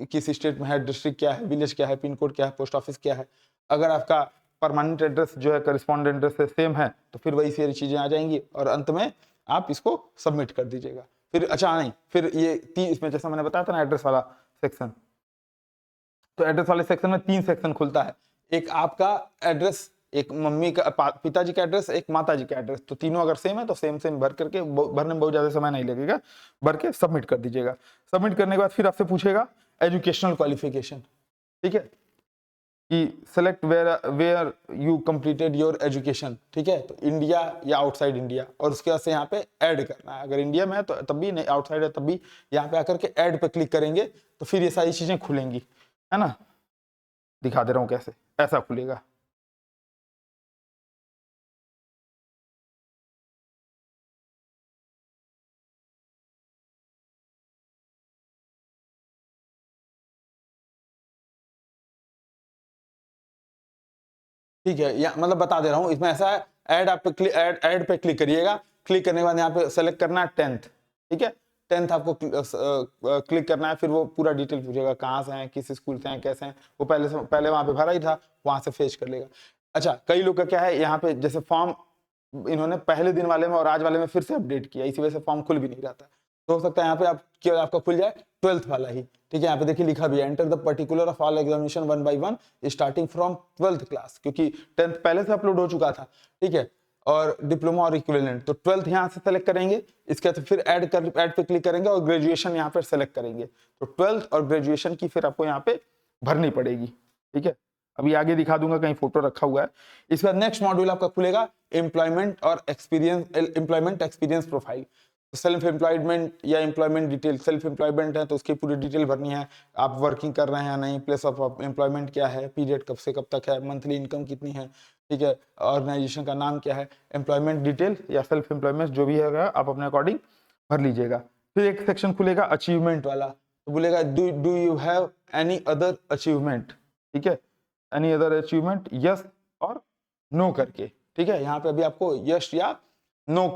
किस स्टेट में है, डिस्ट्रिक्ट क्या है, विलेज क्या है, पिन कोड क्या है, पोस्ट ऑफिस क्या है। अगर आपका परमानेंट एड्रेस जो है करस्पॉन्डेंट एड्रेस से सेम है तो फिर वही सारी चीजें आ जाएंगी और अंत में आप इसको सबमिट कर दीजिएगा। फिर अच्छा नहीं, फिर ये इसमें जैसा मैंने बताया था ना एड्रेस वाला सेक्शन, तो एड्रेस वाले सेक्शन में 3 सेक्शन खुलता है। एक आपका एड्रेस, एक मम्मी का पिताजी का एड्रेस, एक माता जी का एड्रेस, तो तीनों अगर सेम है तो सेम सेम भर करके, भरने में बहुत ज्यादा समय नहीं लगेगा, भर के सबमिट कर दीजिएगा। सबमिट करने के बाद फिर आपसे पूछेगा एजुकेशनल क्वालिफिकेशन, ठीक है, कि select where you completed your education, ठीक है। तो इंडिया या आउटसाइड इंडिया, और उसके बाद से यहाँ पे ऐड करना है, अगर इंडिया में है तो तब भी, नहीं आउटसाइड है तब भी, यहाँ पे आकर के ऐड पे क्लिक करेंगे तो फिर ये सारी चीजें खुलेंगी, है ना। दिखा दे रहा हूं कैसे, ऐसा खुलेगा। ठीक है, या मतलब बता दे रहा हूँ, इसमें ऐसा है, ऐड पे क्लिक करिएगा। क्लिक करने के बाद यहाँ पे सेलेक्ट करना है 10th, ठीक है। 10th आपको क्लिक करना है, फिर वो पूरा डिटेल पूछेगा कहाँ से हैं, किस स्कूल से हैं, कैसे हैं, वो पहले वहां पे भरा ही था, वहां से फेच कर लेगा। अच्छा, कई लोग का क्या है, यहाँ पे जैसे फॉर्म इन्होंने पहले दिन वाले में और आज वाले में फिर से अपडेट किया, इसी वजह से फॉर्म खुल भी नहीं रहा था। तो हो सकता है यहाँ पे आपका खुल जाए 12th वाला ही, ठीक है। यहाँ पे देखिए लिखा भी है, enter the particular of all examination 1 by 1 starting from 12th class, क्योंकि 10th पहले से अपलोड हो चुका था, ठीक है। और डिप्लोमा और इक्विवेलेंट, तो 12th यहाँ से सेलेक्ट करेंगे, इसके बाद फिर ऐड पे क्लिक करेंगे और ग्रेजुएशन यहाँ पर सेलेक्ट करेंगे। तो 12th और ग्रेजुएशन की फिर आपको यहाँ पे भरनी पड़ेगी, ठीक है। अभी आगे दिखा दूंगा, कहीं फोटो रखा हुआ है। इसके बाद नेक्स्ट मॉड्यूल आपका खुलेगा एम्प्लॉयमेंट और employment experience profile. Self employment या एम्प्लॉयमेंट डिटेल, सेल्फ एम्प्लॉयमेंट है तो उसकी पूरी डिटेल भरनी है, आप वर्किंग कर रहे हैं या नहीं, प्लेस ऑफ एम्प्लॉयमेंट क्या है, पीरियड कब से कब तक है, मंथली इनकम कितनी है, ठीक है, ऑर्गेनाइजेशन का नाम क्या है, एम्प्लॉयमेंट डिटेल या सेल्फ एम्प्लॉयमेंट जो भी है आप अपने अकॉर्डिंग भर लीजिएगा। फिर एक सेक्शन खुलेगा अचीवमेंट वाला, तो बोलेगा do you have any other achievement, ठीक है, एनी अदर अचीवमेंट, यस और नो करके, ठीक है। यहाँ पे अभी आपको यस या नो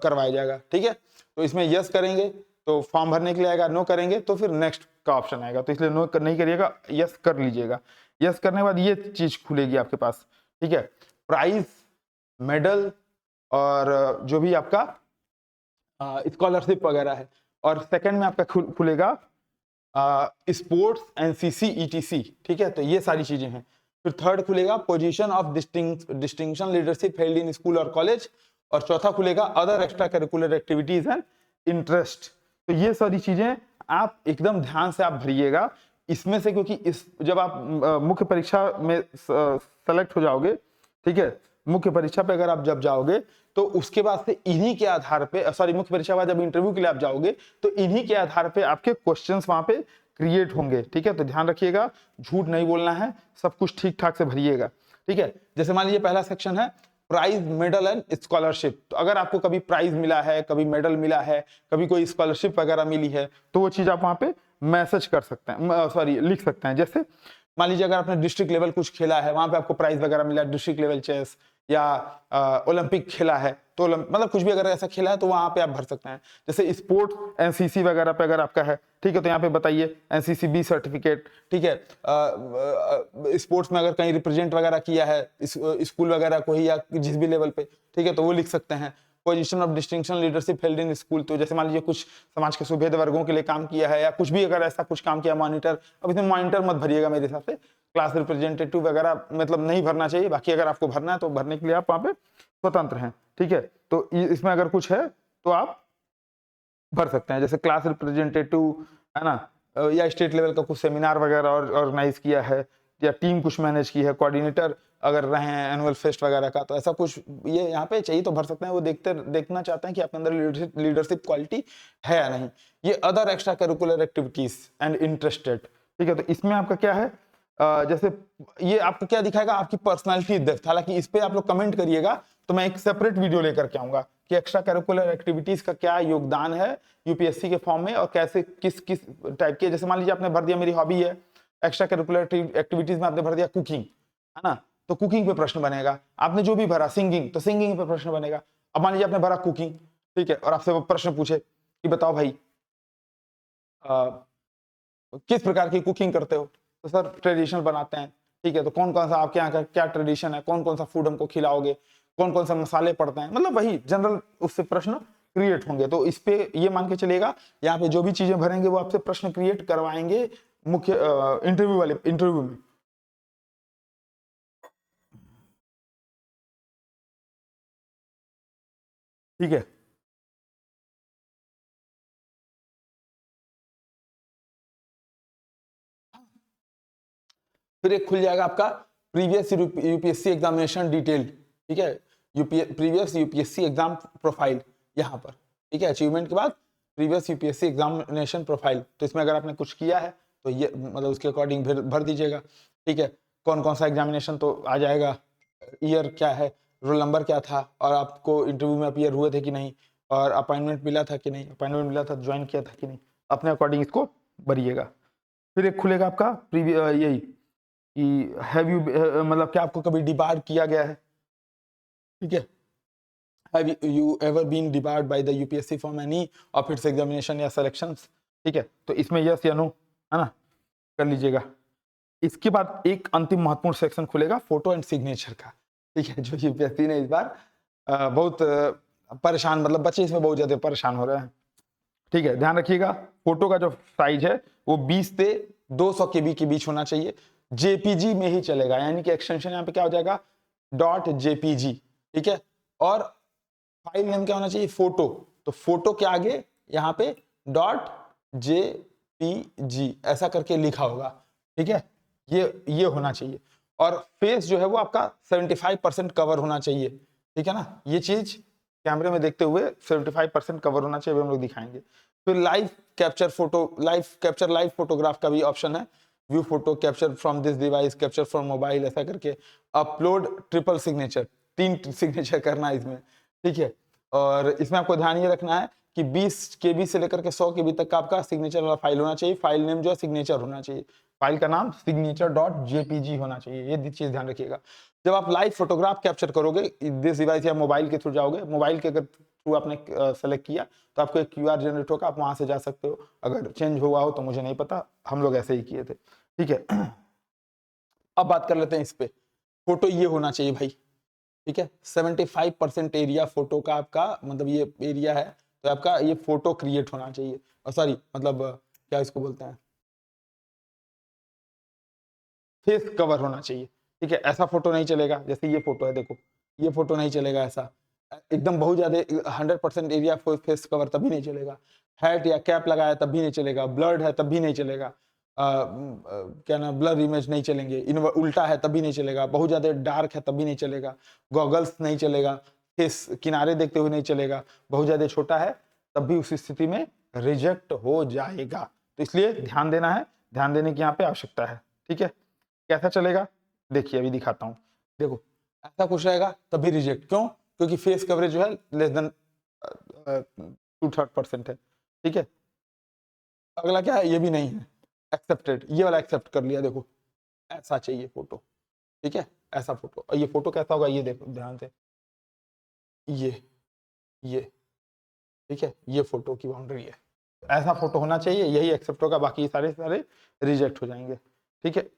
करवाया जाएगा, ठीक है। तो इसमें यस करेंगे तो फॉर्म भरने के लिए आएगा, नो करेंगे तो फिर नेक्स्ट का ऑप्शन आएगा, तो इसलिए नो नहीं करिएगा, यस कर लीजिएगा। यस करने के बाद ये चीज खुलेगी आपके पास, ठीक है, प्राइज, मेडल, और जो भी आपका स्कॉलरशिप वगैरह है। और सेकंड में आपका खुलेगा स्पोर्ट्स, एनसीसी, ईटीसी, ठीक है, तो ये सारी चीजें हैं। फिर थर्ड खुलेगा position of distinction leadership held in school और कॉलेज, और चौथा खुलेगा other extra curricular activities and interest. तो ये सारी चीजें आप एकदम ध्यान से आप भरिएगा इसमें से, क्योंकि इस जब आप मुख्य परीक्षा में सेलेक्ट हो जाओगे, ठीक है, मुख्य परीक्षा पे अगर आप जब जाओगे तो उसके बाद से इन्हीं के आधार पे, सॉरी, मुख्य परीक्षा बाद जब इंटरव्यू के लिए आप जाओगे तो इन्हीं के आधार पे आपके क्वेश्चंस वहां पे क्रिएट होंगे, ठीक है। तो ध्यान रखिएगा, झूठ नहीं बोलना है, सब कुछ ठीक ठाक से भरिएगा, ठीक है। जैसे मान लीजिए पहला सेक्शन है प्राइज, मेडल एंड स्कॉलरशिप। तो अगर आपको कभी प्राइज मिला है, कभी मेडल मिला है, कभी कोई स्कॉलरशिप वगैरह मिली है, तो वो चीज आप वहां पे मैसेज कर सकते हैं, सॉरी, लिख सकते हैं। जैसे मान लीजिए अगर आपने डिस्ट्रिक्ट लेवल कुछ खेला है, वहां पे आपको प्राइज वगैरह मिला, डिस्ट्रिक्ट लेवल चेस या ओलंपिक खेला है, तो मतलब कुछ भी अगर ऐसा खेला है तो वहां पे आप भर सकते हैं। जैसे स्पोर्ट्स, एनसीसी वगैरह पे अगर आपका है, ठीक है, तो यहाँ पे बताइए एनसीसी बी सर्टिफिकेट, ठीक है। स्पोर्ट्स में अगर कहीं रिप्रेजेंट वगैरह किया है स्कूल वगैरह को ही या जिस भी लेवल पे, ठीक है, तो वो लिख सकते हैं। Position of distinction leadership held in school, तो जैसे मान लीजिए कुछ समाज के सुभेद वर्गों के लिए काम किया है या कुछ भी अगर ऐसा कुछ काम किया, मॉनिटर, अब इसमें मॉनिटर मत भरिएगा मेरे हिसाब से, क्लास रिप्रेजेंटेटिव वगैरह मतलब नहीं भरना चाहिए। बाकी अगर आपको भरना है तो भरने के लिए आप वहां पे स्वतंत्र हैं, ठीक है। तो इसमें अगर कुछ है तो आप भर सकते हैं, जैसे क्लास रिप्रेजेंटेटिव है ना, या स्टेट लेवल का कुछ सेमिनार वगैरह ऑर्गेनाइज किया है, या टीम कुछ मैनेज की है, कोऑर्डिनेटर अगर रहे हैं एनुअल फेस्ट वगैरह का, तो ऐसा कुछ ये यहाँ पे चाहिए तो भर सकते हैं। वो देखना चाहते हैं कि आपके अंदर लीडरशिप क्वालिटी है या नहीं। ये other extra curricular activities and interested, ठीक है। तो इसमें आपका क्या है, जैसे ये आपको क्या दिखाएगा, आपकी पर्सनालिटी डेप्थ। हालांकि इस पे आप लोग कमेंट करिएगा तो मैं एक सेपरेट वीडियो लेकर के आऊंगा कि एक्स्ट्रा करिकुलर एक्टिविटीज का क्या योगदान है यूपीएससी के फॉर्म में, और कैसे किस किस टाइप के। जैसे मान लीजिए आपने भर दिया मेरी हॉबी है, एक्स्ट्रा करिकुलर एक्टिविटीज में आपने भर दिया कुकिंग, है ना, तो कुकिंग पे प्रश्न बनेगा। आपने जो भी भरा सिंगिंग, तो सिंगिंग पे प्रश्न बनेगा। अब मान लीजिए आपने भरा कुकिंग, ठीक है, और आपसे वो प्रश्न पूछे कि बताओ भाई किस प्रकार की कुकिंग करते हो, तो सर ट्रेडिशनल बनाते हैं, ठीक है। तो कौन कौन सा आपके यहाँ का क्या ट्रेडिशन है, कौन कौन सा फूड हमको खिलाओगे, कौन कौन सा मसाले पड़ते हैं, मतलब वही जनरल उससे प्रश्न क्रिएट होंगे। तो इस पे ये मान के चलेगा, यहाँ पे जो भी चीजें भरेंगे वो आपसे प्रश्न क्रिएट करवाएंगे मुख्य इंटरव्यू में। ठीक है, फिर एक खुल जाएगा आपका प्रीवियस यूपीएससी एग्जामिनेशन डिटेल, ठीक है, प्रीवियस यूपीएससी एग्जाम प्रोफाइल यहाँ पर, ठीक है। अचीवमेंट के बाद प्रीवियस यूपीएससी एग्जामिनेशन प्रोफाइल, तो इसमें अगर आपने कुछ किया है तो ये मतलब उसके अकॉर्डिंग भर दीजिएगा, ठीक है। कौन कौन सा एग्जामिनेशन तो आ जाएगा, ईयर क्या है, रोल नंबर क्या था, और आपको इंटरव्यू में अपीयर हुए थे कि नहीं, और अपॉइंटमेंट मिला था कि नहीं, अपॉइंटमेंट मिला था ज्वाइन किया था कि नहीं, अपने अकॉर्डिंग इसको भरिएगा। फिर एक खुलेगा आपका यही कि हैव यू, मतलब क्या आपको कभी डिबार किया गया है, ठीक है। Have you ever been debarred by the UPSC for any of its examination या सिलेक्शंस, ठीक है। तो इसमें यस या नो, है ना, कर लीजिएगा। इसके बाद एक अंतिम महत्वपूर्ण सेक्शन खुलेगा फोटो एंड सिग्नेचर का, ठीक है, जो यूपीएससी ने इस बार बहुत परेशान, मतलब बच्चे इसमें बहुत ज्यादा परेशान हो रहे हैं, ठीक है। ध्यान रखिएगा, फोटो का जो साइज है वो 20 से 200 केबी के बीच होना चाहिए, जेपीजी में ही चलेगा, यानी कि एक्सटेंशन यहाँ पे क्या हो जाएगा, डॉट जेपीजी, ठीक है। और फाइल नेम क्या होना चाहिए, फोटो, तो फोटो के आगे यहाँ पे डॉट जेपीजी ऐसा करके लिखा होगा, ठीक है, ये होना चाहिए। और फेस जो है वो आपका 75% कवर होना चाहिए, ठीक है ना, ये चीज कैमरे में देखते हुए 75% कवर होना चाहिए, हम लोग दिखाएंगे। फिर live capture photo, live photograph का भी ऑप्शन है, view photo, capture from this device, capture from mobile, ऐसा करके। अपलोड ट्रिपल सिग्नेचर, 3 सिग्नेचर करना है इसमें, ठीक है। और इसमें आपको ध्यान ये रखना है कि 20 केबी से लेकर के 100 केबी तक का आपका सिग्नेचर वाला फाइल होना चाहिए, फाइल नेम जो है सिग्नेचर होना चाहिए, फाइल का नाम signature डॉट जेपीजी होना चाहिए, ये चीज ध्यान रखिएगा। जब आप लाइव फोटोग्राफ कैप्चर करोगे दिस डिवाइस या मोबाइल के थ्रू जाओगे, मोबाइल के अगर थ्रू आपने सेलेक्ट किया तो आपको एक क्यूआर जनरेट होगा, आप वहां से जा सकते हो, अगर चेंज हुआ हो तो मुझे नहीं पता, हम लोग ऐसे ही किए थे, ठीक है। अब बात कर लेते हैं इस पे, फोटो ये होना चाहिए भाई, ठीक ठीक है। 75% एरिया फोटो का आपका मतलब ये एरिया है, तो आपका ये फोटो क्रिएट होना चाहिए, और सॉरी मतलब क्या इसको बोलते हैं, फेस कवर होना चाहिए। ठीक है, ऐसा फोटो नहीं चलेगा, जैसे ये फोटो है देखो, ये फोटो नहीं चलेगा ऐसा एकदम बहुत ज्यादा 100% एरिया फेस कवर, तभी नहीं चलेगा। हैट या कैप लगाया तब भी नहीं चलेगा, ब्लर्ड है तब भी नहीं चलेगा, क्या ना ब्लर इमेज नहीं चलेंगे, उल्टा है तब भी नहीं चलेगा, बहुत ज्यादा डार्क है तब भी नहीं चलेगा, गॉगल्स नहीं चलेगा, फेस किनारे देखते हुए नहीं चलेगा, बहुत ज्यादा छोटा है तब भी उस स्थिति में रिजेक्ट हो जाएगा। तो इसलिए ध्यान देना है, ध्यान देने की यहाँ पे आवश्यकता है। ठीक है, कैसा चलेगा देखिए अभी दिखाता हूँ। देखो ऐसा कुछ रहेगा तभी रिजेक्ट, क्यों? क्योंकि फेस कवरेज जो है लेस देन 2/3% है। ठीक है, अगला क्या है, ये भी नहीं है एक्सेप्टेड, ये वाला एक्सेप्ट कर लिया। देखो ऐसा चाहिए फोटो, ठीक है, ऐसा फोटो। और ये फोटो कैसा होगा ये देखो ध्यान से, ये ठीक है, ये फोटो की बाउंड्री है, ऐसा फोटो होना चाहिए, यही एक्सेप्ट होगा, बाकी सारे सारे रिजेक्ट हो जाएंगे। ठीक है,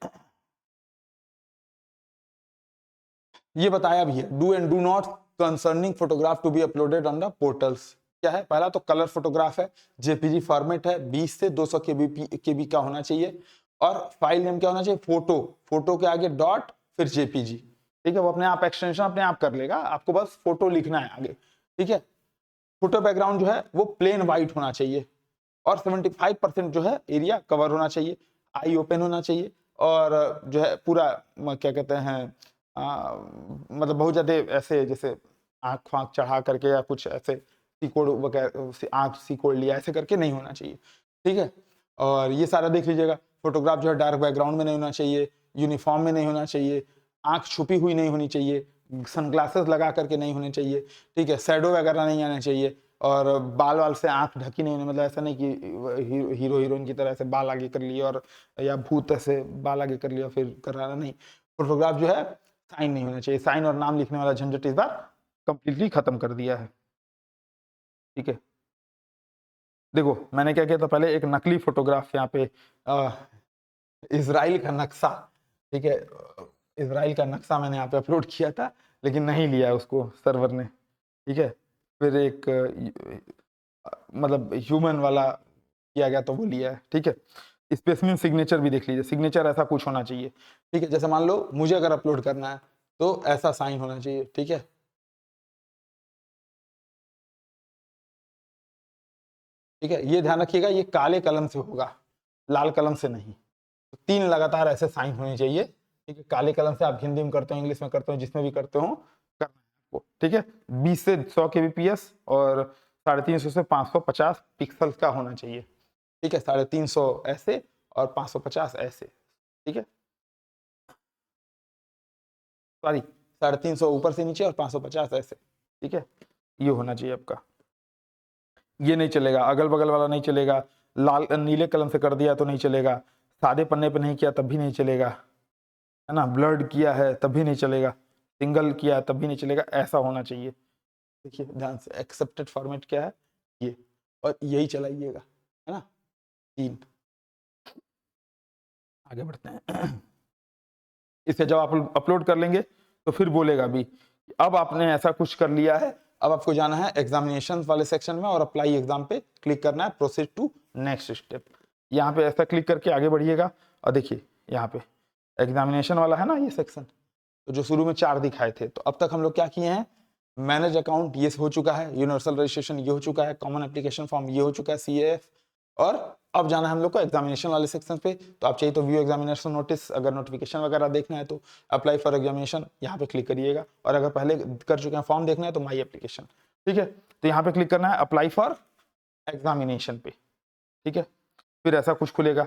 ये बताया भी है, do and do not concerning photograph to be uploaded on the portals. क्या है, पहला तो कलर फोटोग्राफ है, जेपीजी फॉर्मेट है, 20 से 200 केबी का होना चाहिए, और फाइल नेम क्या होना चाहिए, फोटो, फोटो के आगे डॉट फिर जेपीजी। ठीक है, वो अपने आप एक्सटेंशन अपने आप कर लेगा, आपको बस फोटो लिखना है आगे। ठीक है, फोटो बैकग्राउंड जो है वो प्लेन व्हाइट होना चाहिए, और 75% जो है एरिया कवर होना चाहिए, आई ओपन होना चाहिए, और जो है पूरा क्या कहते हैं मतलब बहुत ज्यादा ऐसे जैसे आंख फांक चढ़ा करके या कुछ ऐसे सिकोड़ वगैरह आंख सिकोड़ लिया ऐसे करके नहीं होना चाहिए। ठीक है, और ये सारा देख लीजिएगा, फोटोग्राफ जो है डार्क बैकग्राउंड में नहीं होना चाहिए, यूनिफॉर्म में नहीं होना चाहिए, आंख छुपी हुई नहीं होनी चाहिए, सनग्लासेस लगा करके नहीं होने चाहिए। ठीक है, शैडो वगैरह नहीं आना चाहिए, और बाल वाल से आंख ढकी नहीं होनी, मतलब ऐसा नहीं कि हीरो हीरोइन की तरह से बाल आगे कर लिए और या भूत ऐसे बाल आगे कर लिया फिर कराना नहीं। फोटोग्राफ जो है साइन नहीं होना चाहिए, साइन और नाम लिखने वाला झंझट इस बार कंप्लीटली खत्म कर दिया है। ठीक है, देखो मैंने क्या किया था, पहले एक नकली फोटोग्राफ यहाँ पे इजराइल का नक्शा, ठीक है, इजराइल का नक्शा मैंने यहाँ पे अपलोड किया था, लेकिन नहीं लिया उसको सर्वर ने। ठीक है, फिर एक मतलब ह्यूमन वाला किया गया तो वो लिया है। ठीक है, स्पेसिमेन सिग्नेचर भी देख लीजिए, सिग्नेचर ऐसा कुछ होना चाहिए। ठीक है, जैसे मान लो मुझे अगर अपलोड करना है तो ऐसा साइन होना चाहिए। ठीक है, ठीक है, ये ध्यान रखिएगा, ये काले कलम से होगा, लाल कलम से नहीं। तो 3 लगातार ऐसे साइन होने चाहिए। ठीक है, काले कलम से आप हिंदी में करते हो, इंग्लिश में करते हो, जिसमें भी करते हो करना है आपको। ठीक है, 20 से 100 kbps और 350 से 550 पिक्सल्स का होना चाहिए। ठीक है, 350 ऐसे और 550 ऐसे। ठीक है, सॉरी 350 ऊपर से नीचे और 550 ऐसे। ठीक है, ये होना चाहिए आपका, ये नहीं चलेगा, अगल बगल वाला नहीं चलेगा, लाल नीले कलम से कर दिया तो नहीं चलेगा, सादे पन्ने पे नहीं किया तब भी नहीं चलेगा, है ना, ब्लर्ड किया है तब भी नहीं चलेगा, सिंगल किया है तब भी नहीं चलेगा, ऐसा होना चाहिए। देखिए ध्यान से, एक्सेप्टेड फॉर्मेट क्या है ये, और यही चलाइएगा, है ना। 3 आगे बढ़ते हैं। इसे जब आप अपलोड कर लेंगे तो फिर बोलेगा भी अब आपने ऐसा कुछ कर लिया है, अब आपको जाना है एग्जामिनेशन वाले सेक्शन में और अप्लाई एग्जाम पे क्लिक करना है, प्रोसीड टू नेक्स्ट स्टेप। यहाँ पे ऐसा क्लिक करके आगे बढ़िएगा, और देखिए यहाँ पे एग्जामिनेशन वाला है ना ये सेक्शन, तो जो शुरू में 4 दिखाए थे, तो अब तक हम लोग क्या किए हैं, मैनेज अकाउंट ये हो चुका है, यूनिवर्सल रजिस्ट्रेशन ये हो चुका है, कॉमन एप्लीकेशन फॉर्म ये हो चुका है, CAF, और अब जाना है हम लोग को एग्जामिनेशन वाले सेक्शन पे। तो आप चाहिए तो व्यू एग्जामिनेशन नोटिस, अगर नोटिफिकेशन वगैरह देखना है तो अप्लाई फॉर एग्जामिनेशन यहाँ पे क्लिक करिएगा, और अगर पहले कर चुके हैं फॉर्म देखना है तो माई एप्लीकेशन। ठीक है, तो यहाँ पे क्लिक करना है अप्लाई फॉर एग्जामिनेशन पे। ठीक है, फिर ऐसा कुछ खुलेगा।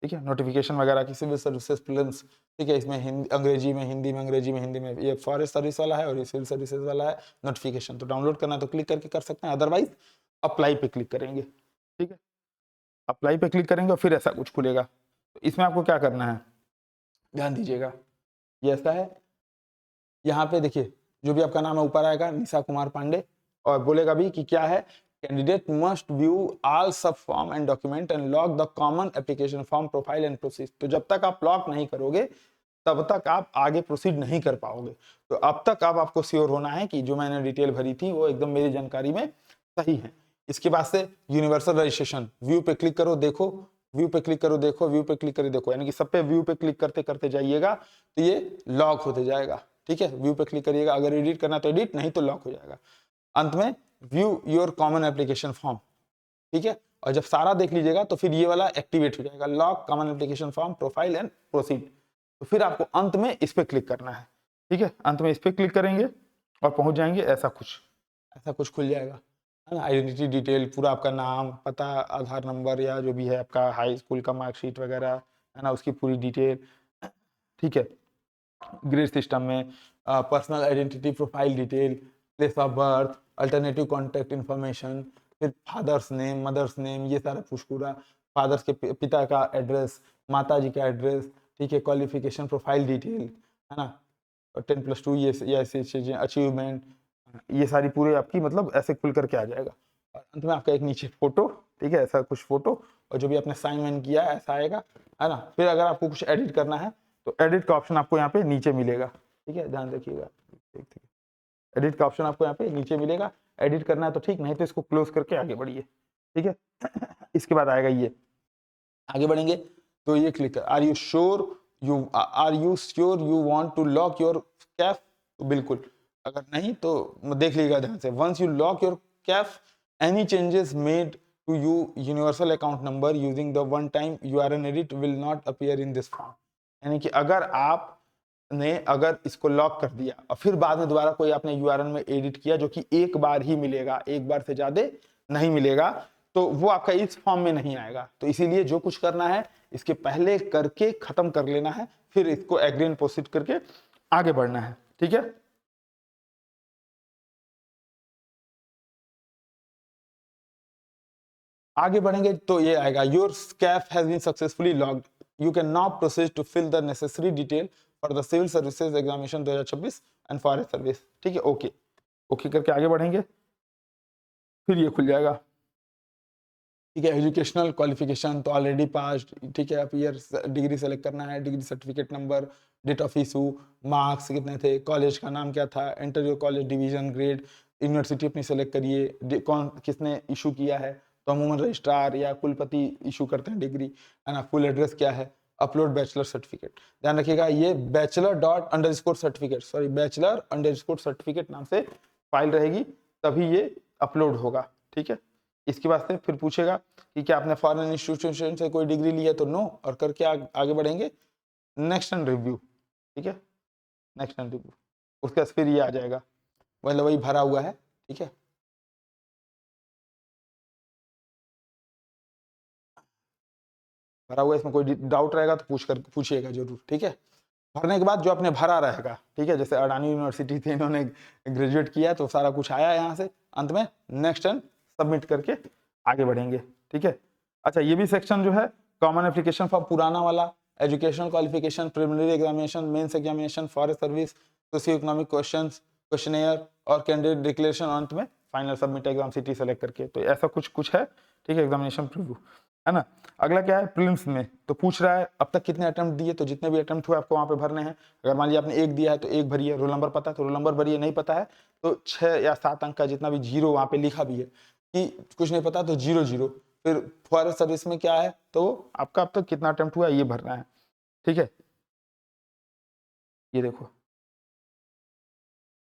ठीक है, नोटिफिकेशन वगैरह की, सिविल सर्विसेज प्रिलिम्स। ठीक है, इसमें हिंदी अंग्रेजी में, हिंदी में, अंग्रेजी में, हिंदी में, ये फॉरेस्ट सर्विस वाला है और ये सिविल सर्विसेज वाला है। नोटिफिकेशन तो डाउनलोड करना है तो क्लिक करके कर सकते हैं, अदरवाइज अप्लाई पे क्लिक करेंगे। ठीक है, अप्लाई पे क्लिक करेंगे और फिर ऐसा कुछ खुलेगा। तो इसमें आपको क्या करना है, ध्यान दीजिएगा, ये ऐसा है, यहाँ पे देखिए जो भी आपका नाम है ऊपर आएगा निशा कुमार पांडे, और बोलेगा भी कि क्या है, कैंडिडेट मस्ट व्यू ऑल सब form and document and log the common application form profile and proceed. तो जब तक आप लॉक नहीं करोगे तब तक आप आगे प्रोसीड नहीं कर पाओगे। तो अब तक अब आपको श्योर होना है कि जो मैंने डिटेल भरी थी वो एकदम मेरी जानकारी में सही है। इसके बाद से यूनिवर्सल रजिस्ट्रेशन, व्यू पे क्लिक करो देखो, व्यू पे क्लिक करो देखो, व्यू पे क्लिक करो देखो, यानी कि सब पे व्यू पे क्लिक करते करते जाइएगा तो ये लॉक होते जाएगा। ठीक है, व्यू पे क्लिक करिएगा, अगर एडिट करना तो एडिट, नहीं तो लॉक हो जाएगा। अंत में view your common application form. ठीक है, और जब सारा देख लीजिएगा तो फिर ये वाला एक्टिवेट हो जाएगा, lock common application form profile and proceed. तो फिर आपको अंत में इस पे क्लिक करना है। ठीक है, अंत में इस पे क्लिक करेंगे और पहुंच जाएंगे, ऐसा कुछ खुल जाएगा, है ना। आइडेंटिटी डिटेल पूरा, आपका नाम, पता, आधार नंबर या जो भी है आपका हाई स्कूल का मार्कशीट वगैरह, है ना, उसकी पूरी डिटेल। ठीक है, ग्रेड सिस्टम में personal identity profile detail, place of birth, alternative contact information, फिर फादर्स नेम, मदर्स नेम, ये सारा कुछ पूरा, फादर्स के पिता का एड्रेस, माता जी का एड्रेस। ठीक है, क्वालिफिकेशन प्रोफाइल डिटेल, है ना, 10+2 ये ऐसी चीजें, अचीवमेंट, ये सारी पूरे आपकी मतलब ऐसे खुल करके आ जाएगा। और अंत में आपका एक नीचे फोटो, ठीक है, ऐसा कुछ फोटो, और जो भी आपने साइन वाइन किया है ऐसा आएगा, है ना। फिर अगर आपको कुछ एडिट करना है तो एडिट का ऑप्शन आपको यहाँ पे नीचे मिलेगा। ठीक है, ध्यान रखिएगा, एडिट का ऑप्शन आपको यहाँ पे नीचे मिलेगा। एडिट करना है तो ठीक, नहीं तो इसको क्लोज करके आगे बढ़िए। ठीक है, इसके बाद आएगा ये, आगे बढ़ेंगे तो ये क्लिक कर, are you sure you want to lock your CAF. तो बिल्कुल, अगर नहीं तो देख लीजिएगा ध्यान से, once you lock your CAF any changes made to you universal account number using the one time URN edit will not appear in this form. यानी कि अगर इसको लॉक कर दिया और फिर बाद में दोबारा कोई आपने यूआरएन में एडिट किया, जो कि एक बार ही मिलेगा, एक बार से ज्यादा नहीं मिलेगा, तो वो आपका इस फॉर्म में नहीं आएगा। तो इसीलिए जो कुछ करना है इसके पहले करके खत्म कर लेना है, फिर इसको एग्री एंड प्रोसीड करके आगे बढ़ना है। ठीक है, आगे बढ़ेंगे तो ये आएगा, your CAF has been successfully logged, you can now proceed to fill the necessary detail for the civil services examination 2026 and forest service. ठीक है, ओके ओके करके आगे बढ़ेंगे, फिर ये खुल जाएगा। ठीक है, एजुकेशनल क्वालिफिकेशन तो ऑलरेडी पास। ठीक है, आप ईयर डिग्री सेलेक्ट करना है, degree certificate number, date of issue, marks कितने थे, कॉलेज का नाम क्या था, enter your college division grade, university अपनी सेलेक्ट करिए, कौन किसने इशू किया है, तो अमूमन रजिस्ट्रार या कुलपति इशू करते हैं डिग्री, है ना। फुल एड्रेस क्या है, अपलोड बैचलर सर्टिफिकेट, ध्यान रखिएगा ये बैचलर_सर्टिफिकेट नाम से फाइल रहेगी, तभी ये अपलोड होगा। ठीक है, इसके बाद से फिर पूछेगा कि क्या आपने फॉरेन इंस्टीट्यूशन से कोई डिग्री ली है, तो नो, और करके आगे बढ़ेंगे, नेक्स्ट एंड रिव्यू। ठीक है, नेक्स्ट एंड रिव्यू, उसके बाद फिर ये आ जाएगा, मतलब वही भरा हुआ है। ठीक है, भरा हुआ है, इसमें कोई डाउट रहेगा तो पूछिएगा जरूर। ठीक है, भरने के बाद जो आपने भरा रहेगा, ठीक है, जैसे अडानी यूनिवर्सिटी थे, इन्होंने ग्रेजुएट किया तो सारा कुछ आया यहाँ से, अंत में नेक्स्ट एंड सबमिट करके आगे बढ़ेंगे। ठीक है, अच्छा ये भी सेक्शन जो है कॉमन एप्लीकेशन फॉर पुराना वाला, educational qualification, preliminary examination, mains examination, forest service, socio economic questions, questionnaire और कैंडिडेट डिक्लेरेशन, अंत में final submit exam city select करके। तो ऐसा कुछ है। ठीक है, एग्जामिनेशन प्रीव्यू, है ना। अगला क्या है, प्रीलिम्स में तो पूछ रहा है अब तक कितने अटेम्प्ट दिए, तो जितने भी अटेम्प्ट हुए आपको वहां पे भरने हैं। अगर मान लिया आपने एक दिया है तो एक भरिए, रोल नंबर पता है तो रोल नंबर भरिए, नहीं पता है तो 6 या 7 अंक का जितना भी जीरो वहां पे लिखा भी है कि कुछ नहीं पता तो 0 0। फिर फॉरेस्ट सर्विस में क्या है तो आपका अब तक कितना अटेम्प्ट हुआ ये भरना है। ठीक है, ये देखो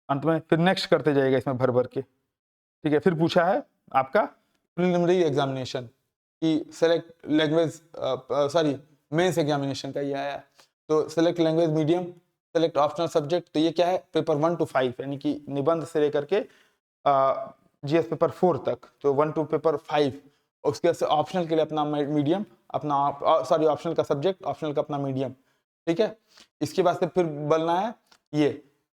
अंत में फिर नेक्स्ट करते जाएगा इसमें भर भर के। ठीक है, फिर पूछा है आपका प्रिलिमिनरी एग्जामिनेशन कि select language, sorry mains examination का ये आया, तो select language medium, select optional subject, तो ये क्या है पेपर 1 to 5, यानी कि निबंध से लेकर के जीएस पेपर 4 तक, तो 1 to पेपर 5। उसके बाद से ऑप्शनल के लिए अपना मीडियम, अपना सॉरी ऑप्शनल का सब्जेक्ट, ऑप्शनल का अपना मीडियम। ठीक है, इसके बाद से फिर बोलना है ये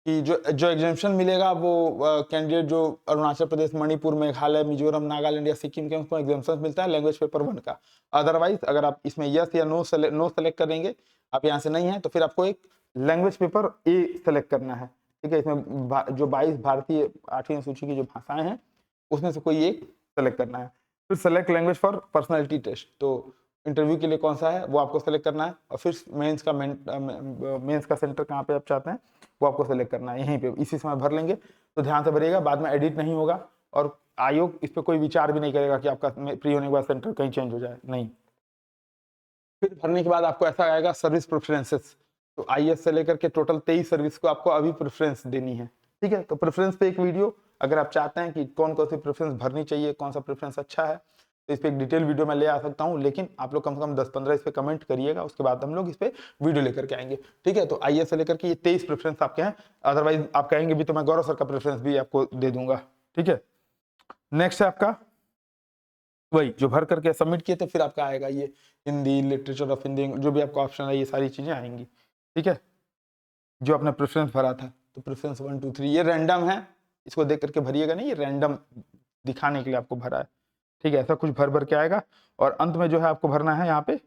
कि जो एग्जामिनेशन मिलेगा वो कैंडिडेट जो अरुणाचल प्रदेश, मणिपुर, मेघालय, मिजोरम, नागालैंड या सिक्किम के, उनको एग्जामिनेशन मिलता है लैंग्वेज पेपर 1 का। अदरवाइज अगर आप इसमें यस या नो सेलेक्ट करेंगे, आप यहाँ से नहीं है, तो फिर आपको एक लैंग्वेज पेपर ए सेलेक्ट करना है। ठीक है, इसमें जो 22 भारतीय 8वीं सूची की जो भाषाएं हैं उसमें से कोई एक सेलेक्ट करना है। फिर select language for personality test, तो इंटरव्यू के लिए कौन सा है वो आपको सेलेक्ट करना है, और फिर मेंस का सेंटर कहाँ पे आप चाहते हैं वो आपको सेलेक्ट करना है, यहीं पे इसी समय भर लेंगे। तो ध्यान से भरिएगा, बाद में एडिट नहीं होगा और आयोग इस पर कोई विचार भी नहीं करेगा कि आपका प्री होने के बाद सेंटर कहीं चेंज हो जाए, नहीं। फिर भरने के बाद आपको ऐसा आएगा सर्विस प्रेफरेंसेस, तो आईएएस से लेकर के टोटल 23 सर्विस को आपको अभी प्रेफरेंस देनी है, ठीक है। तो प्रेफरेंस पे एक वीडियो, अगर आप चाहते हैं कि कौन कौन सी प्रेफरेंस भरनी चाहिए, कौन सा प्रेफरेंस अच्छा है, तो इस पर एक डिटेल वीडियो मैं ले आ सकता हूं, लेकिन आप लोग कम से कम 10-15 इस पे कमेंट करिएगा, उसके बाद हम लोग इस पे वीडियो लेकर के आएंगे, ठीक है। तो आईएएस से लेकर के ये 23 प्रेफरेंस आपके हैं, अदरवाइज आप कहेंगे भी तो मैं गौरव सर का प्रेफरेंस भी आपको दे दूंगा, ठीक है। नेक्स्ट है आपका वही जो भर करके सबमिट किए थे, फिर आपका आएगा ये हिंदी, लिटरेचर ऑफ हिंदी, जो भी आपका ऑप्शन है ये सारी चीजें आएंगी, ठीक है। जो आपने प्रेफरेंस भरा था, तो प्रेफरेंस 1 2 3 ये रैंडम है, इसको देख करके भरिएगा नहीं, ये रैंडम दिखाने के लिए आपको भरा है, ठीक है। ऐसा कुछ भर के आएगा, और अंत में जो है आपको भरना है यहाँ पे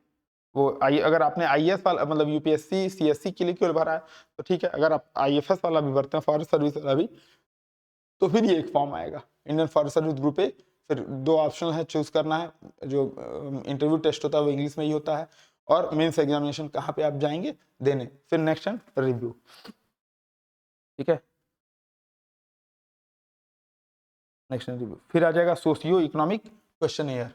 वो अगर आपने आईएएस वाला मतलब यूपीएससी सीएससी के लिए क्यों भरा है तो ठीक है, अगर आप आईएफएस वाला भी भरते हैं, फॉरेस्ट सर्विस वाला भी, तो फिर ये एक फॉर्म आएगा Indian forest service group A, फिर 2 ऑप्शन है चूज करना है, जो इंटरव्यू टेस्ट होता है वो इंग्लिश में ही होता है, और मेंस एग्जामिनेशन कहाँ पे आप जाएंगे देने, फिर नेक्स्ट एंड रिव्यू, ठीक है। नेक्स्ट एंड रिव्यू, फिर आ जाएगा सोशियो इकोनॉमिक क्वेश्चन,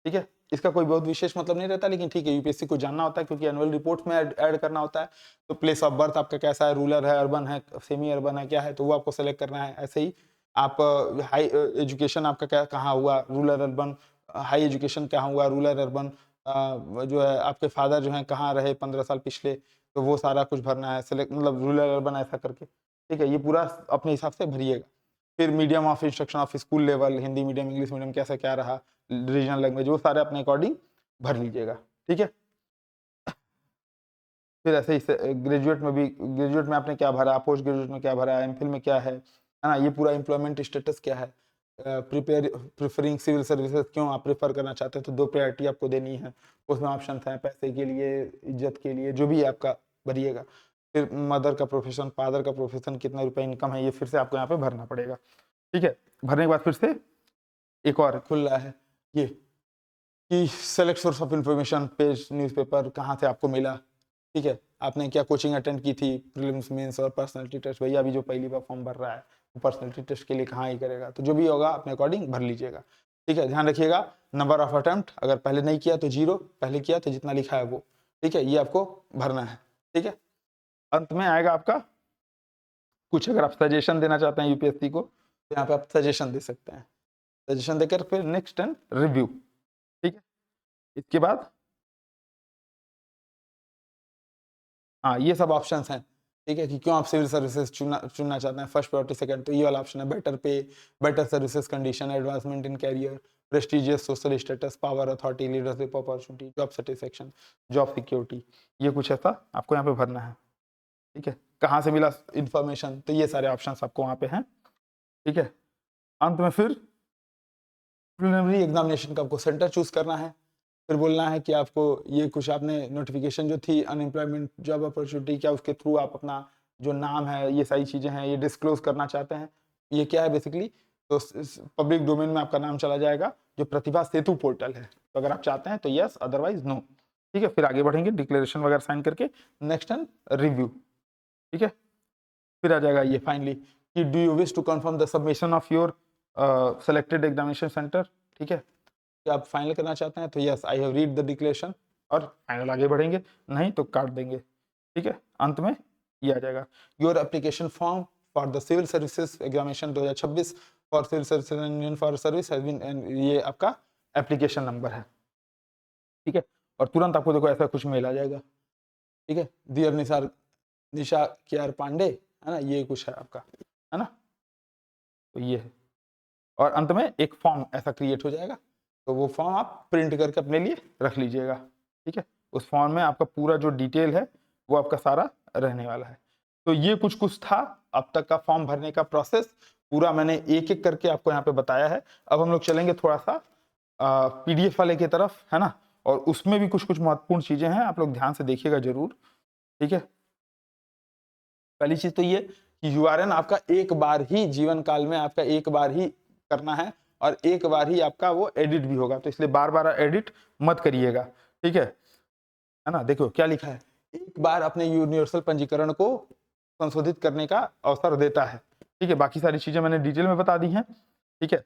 ठीक है। इसका कोई बहुत विशेष मतलब नहीं रहता, लेकिन ठीक है यूपीएससी को जानना होता है क्योंकि एनुअल रिपोर्ट में ऐड करना होता है। तो प्लेस ऑफ बर्थ आपका कैसा है, रूरल है, अर्बन है, सेमी अर्बन है, क्या है, तो वो आपको सेलेक्ट करना है। ऐसे ही आप हाई एजुकेशन आपका क्या कहाँ हुआ, रूरल अर्बन, हाई एजुकेशन कहाँ हुआ, रूरल अर्बन, जो है आपके फादर जो है कहाँ रहे 15 साल पिछले, तो वो सारा कुछ भरना है, सेलेक्ट मतलब रूरल अर्बन ऐसा करके, ठीक है। ये पूरा अपने हिसाब से भरिएगा। फिर medium of instruction of school level, Hindi medium, English medium, कैसा क्या रहा, रीजनल लैंग्वेज, वो सारे अपने अकॉर्डिंग भर लीजिएगा, ठीक है। फिर ऐसे ही ग्रेजुएट में भी, ग्रेजुएट में आपने क्या भरा, पोस्ट ग्रेजुएट में क्या भरा, एमफिल में क्या है ना, ये पूरा एम्प्लॉयमेंट स्टेटस क्या है, प्रिफरिंग सिविल सर्विसेज क्यों आप प्रेफर करना चाहते हैं, तो 2 प्रायोरिटी आपको देनी है, उसमें ऑप्शन हैं पैसे के लिए, इज्जत के लिए, जो भी आपका भरिएगा। फिर मदर का प्रोफेशन, फादर का प्रोफेशन, कितना रुपए इनकम है, ये फिर से आपको यहाँ पे भरना पड़ेगा, ठीक है। भरने के बाद फिर से एक और खुल रहा है ये कि select source of information, page, newspaper कहाँ से आपको मिला, ठीक है। आपने क्या कोचिंग अटेंड की थी, प्रीलिम्स, मेंस और पर्सनालिटी टेस्ट, भैया अभी जो पहली बार फॉर्म भर रहा है वो पर्सनालिटी टेस्ट के लिए कहाँ ही करेगा, तो जो भी होगा अपने अकॉर्डिंग भर लीजिएगा, ठीक है। ध्यान रखिएगा नंबर ऑफ अटेम्प्ट, अगर पहले नहीं किया तो 0, पहले किया तो जितना लिखा है वो, ठीक है, ये आपको भरना है, ठीक है। अंत में आएगा आपका कुछ, अगर आप सजेशन देना चाहते हैं यूपीएससी को, तो यहाँ पे आप सजेशन दे सकते हैं, सजेशन देकर फिर नेक्स्ट एंड रिव्यू, ठीक है। इसके बाद हाँ ये सब ऑप्शंस हैं, ठीक है, कि क्यों आप सिविल सर्विसेज चुनना चाहते हैं, फर्स्ट प्रायोरिटी, सेकंड, तो ये वाला ऑप्शन है, better pay, better services condition, advancement in career, prestigious social status, power, authority, leadership opportunity, job satisfaction, job security, ये कुछ ऐसा आपको यहाँ पे भरना है, ठीक है। कहाँ से मिला इंफॉर्मेशन, तो ये सारे ऑप्शन आपको वहाँ पे हैं, ठीक है। अंत में फिर प्रिलिमिनरी एग्जामिनेशन का आपको सेंटर चूज करना है, फिर बोलना है कि आपको ये कुछ आपने नोटिफिकेशन जो थी अनएम्प्लॉयमेंट जॉब अपॉर्चुनिटी, क्या उसके थ्रू आप अपना जो नाम है, ये सारी चीज़ें हैं, ये डिस्क्लोज करना चाहते हैं। ये क्या है बेसिकली, तो पब्लिक डोमेन में आपका नाम चला जाएगा, जो प्रतिभा सेतु पोर्टल है, तो अगर आप चाहते हैं तो यस, अदरवाइज नो, ठीक है। फिर आगे बढ़ेंगे डिक्लेरेशन वगैरह साइन करके, नेक्स्ट एंड रिव्यू, ठीक है। फिर आ जाएगा ये फाइनली कि do you wish to confirm the submission of your selected examination centre, ठीक है, कि आप फाइनल करना चाहते हैं तो yes I have read the declaration, और फाइनल आगे बढ़ेंगे, नहीं तो काट देंगे, ठीक है। अंत में ये आ जाएगा your application form for the civil services examination 2026 for civil services Indian for service has been, ये आपका एप्लीकेशन नंबर है, ठीक है। और तुरंत आपको देखो ऐसा कुछ मेल आ जाएगा, ठीक है, डियर निशा केआर पांडे, है ना, ये कुछ है आपका, है ना, तो ये है। और अंत में एक फॉर्म ऐसा क्रिएट हो जाएगा, तो वो फॉर्म आप प्रिंट करके अपने लिए रख लीजिएगा, ठीक है। उस फॉर्म में आपका पूरा जो डिटेल है वो आपका सारा रहने वाला है। तो ये कुछ था अब तक का फॉर्म भरने का प्रोसेस, पूरा मैंने एक एक करके आपको यहाँ पे बताया है। अब हम लोग चलेंगे थोड़ा सा पीडीएफ वाले की तरफ, है ना, और उसमें भी कुछ महत्वपूर्ण चीजें हैं, आप लोग ध्यान से देखिएगा जरूर, ठीक है। पहली चीज तो ये कि यूआरएन आपका एक बार ही जीवन काल में आपका एक बार ही करना है, और एक बार ही आपका वो एडिट भी होगा, तो इसलिए बार बार एडिट मत करिएगा, ठीक है ना। देखो क्या लिखा है, एक बार अपने यूनिवर्सल पंजीकरण को संशोधित करने का अवसर देता है। ठीक है, बाकी सारी चीजें मैंने डिटेल में बता दी हैं। ठीक है,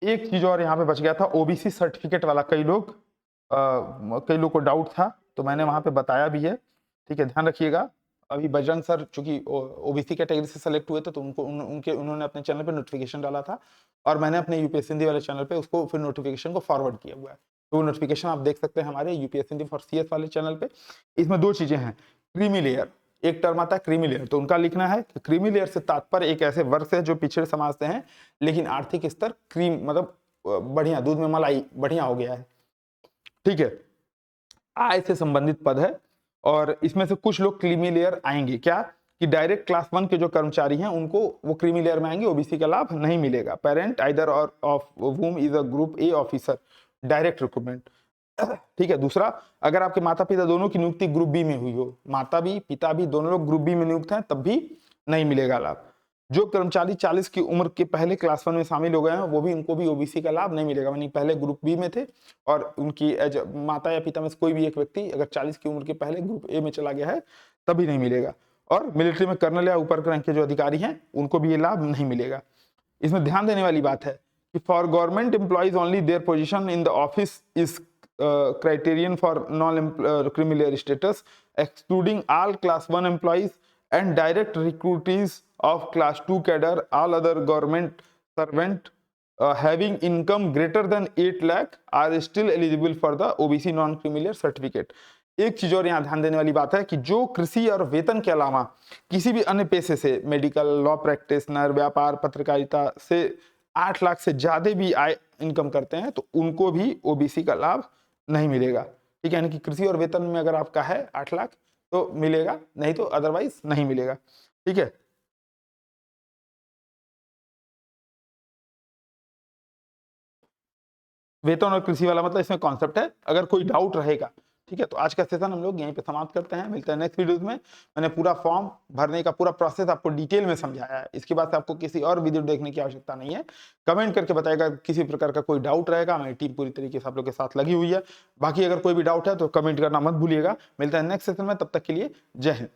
एक चीज और यहाँ पे बच गया था, ओबीसी सर्टिफिकेट वाला। कई लोग को डाउट था, तो मैंने वहां पे बताया भी है। ठीक है, ध्यान रखिएगा। अभी बजरंग सर चूंकि ओबीसी कैटेगरी से सेलेक्ट हुए थे, तो उन्होंने अपने चैनल पे नोटिफिकेशन डाला था, और मैंने अपने यूपीएससी हिंदी वाले चैनल पे उसको फिर नोटिफिकेशन को फॉरवर्ड किया हुआ है। तो वो नोटिफिकेशन आप देख सकते हैं हमारे यूपीएससी हिंदी फॉर सीएस वाले चैनल पे। इसमें दो चीजें हैं, क्रीमी लेयर, एक टर्म आता है क्रीमी लेयर, तो उनका लिखना है कि क्रीमी लेयर से तात्पर्य एक ऐसे वर्ग से जो पिछड़े समाज से हैं लेकिन आर्थिक स्तर क्रीम मतलब बढ़िया, दूध में मलाई बढ़िया हो गया है। ठीक है, आय से संबंधित पद है, और इसमें से कुछ लोग क्रीमी लेयर आएंगे। क्या कि डायरेक्ट क्लास 1 के जो कर्मचारी हैं उनको वो क्रीमी लेयर में आएंगे, ओबीसी का लाभ नहीं मिलेगा। Parent either or of whom is a group A officer, direct recruitment. ठीक है, दूसरा, अगर आपके माता पिता दोनों की नियुक्ति ग्रुप बी में हुई हो, माता भी पिता भी दोनों लोग ग्रुप बी में नियुक्त हैं, तब भी नहीं मिलेगा लाभ। जो कर्मचारी 40 की उम्र के पहले क्लास 1 में शामिल हो गए हैं, वो भी, उनको भी ओबीसी का लाभ नहीं मिलेगा। यानी पहले ग्रुप बी में थे और उनकी माता या पिता में से कोई भी एक व्यक्ति अगर 40 की उम्र के पहले ग्रुप ए में चला गया है, तभी नहीं मिलेगा। और मिलिट्री में कर्नल या ऊपर रैंक के जो अधिकारी हैं, उनको भी ये लाभ नहीं मिलेगा। इसमें ध्यान देने वाली बात है कि for government employees only their position in the office is criterion for non-criminal status, excluding all class 1 employees and direct recruitees of class 2 cadre. All other government servant having income greater than 8 lakh are still eligible for the OBC non-criminal certificate. एक चीज और यहाँ ध्यान देने वाली बात है कि जो कृषि और वेतन के अलावा किसी भी अन्य पेशे से, मेडिकल, लॉ प्रैक्टिशनर, व्यापार, पत्रकारिता से 8 लाख से ज्यादा भी आय इनकम करते हैं, तो उनको भी ओबीसी का लाभ नहीं मिलेगा। ठीक है, यानी कि कृषि और वेतन में अगर आपका है 8 लाख तो मिलेगा, नहीं तो अदरवाइज नहीं मिलेगा। ठीक है, वेतन और कृषि वाला मतलब इसमें कॉन्सेप्ट है। अगर कोई डाउट रहेगा, ठीक है, तो आज का सेशन हम लोग यहीं पे समाप्त करते हैं। मिलते हैं नेक्स्ट वीडियोज में। मैंने पूरा फॉर्म भरने का पूरा प्रोसेस आपको डिटेल में समझाया है। इसके बाद से आपको किसी और वीडियो देखने की आवश्यकता नहीं है। कमेंट करके बताएगा, किसी प्रकार का कोई डाउट रहेगा, हमारी टीम पूरी तरीके से आप लोग के साथ लगी हुई है। बाकी अगर कोई भी डाउट है तो कमेंट करना मत भूलिएगा। मिलता है नेक्स्ट सेशन में, तब तक के लिए जय हिंद।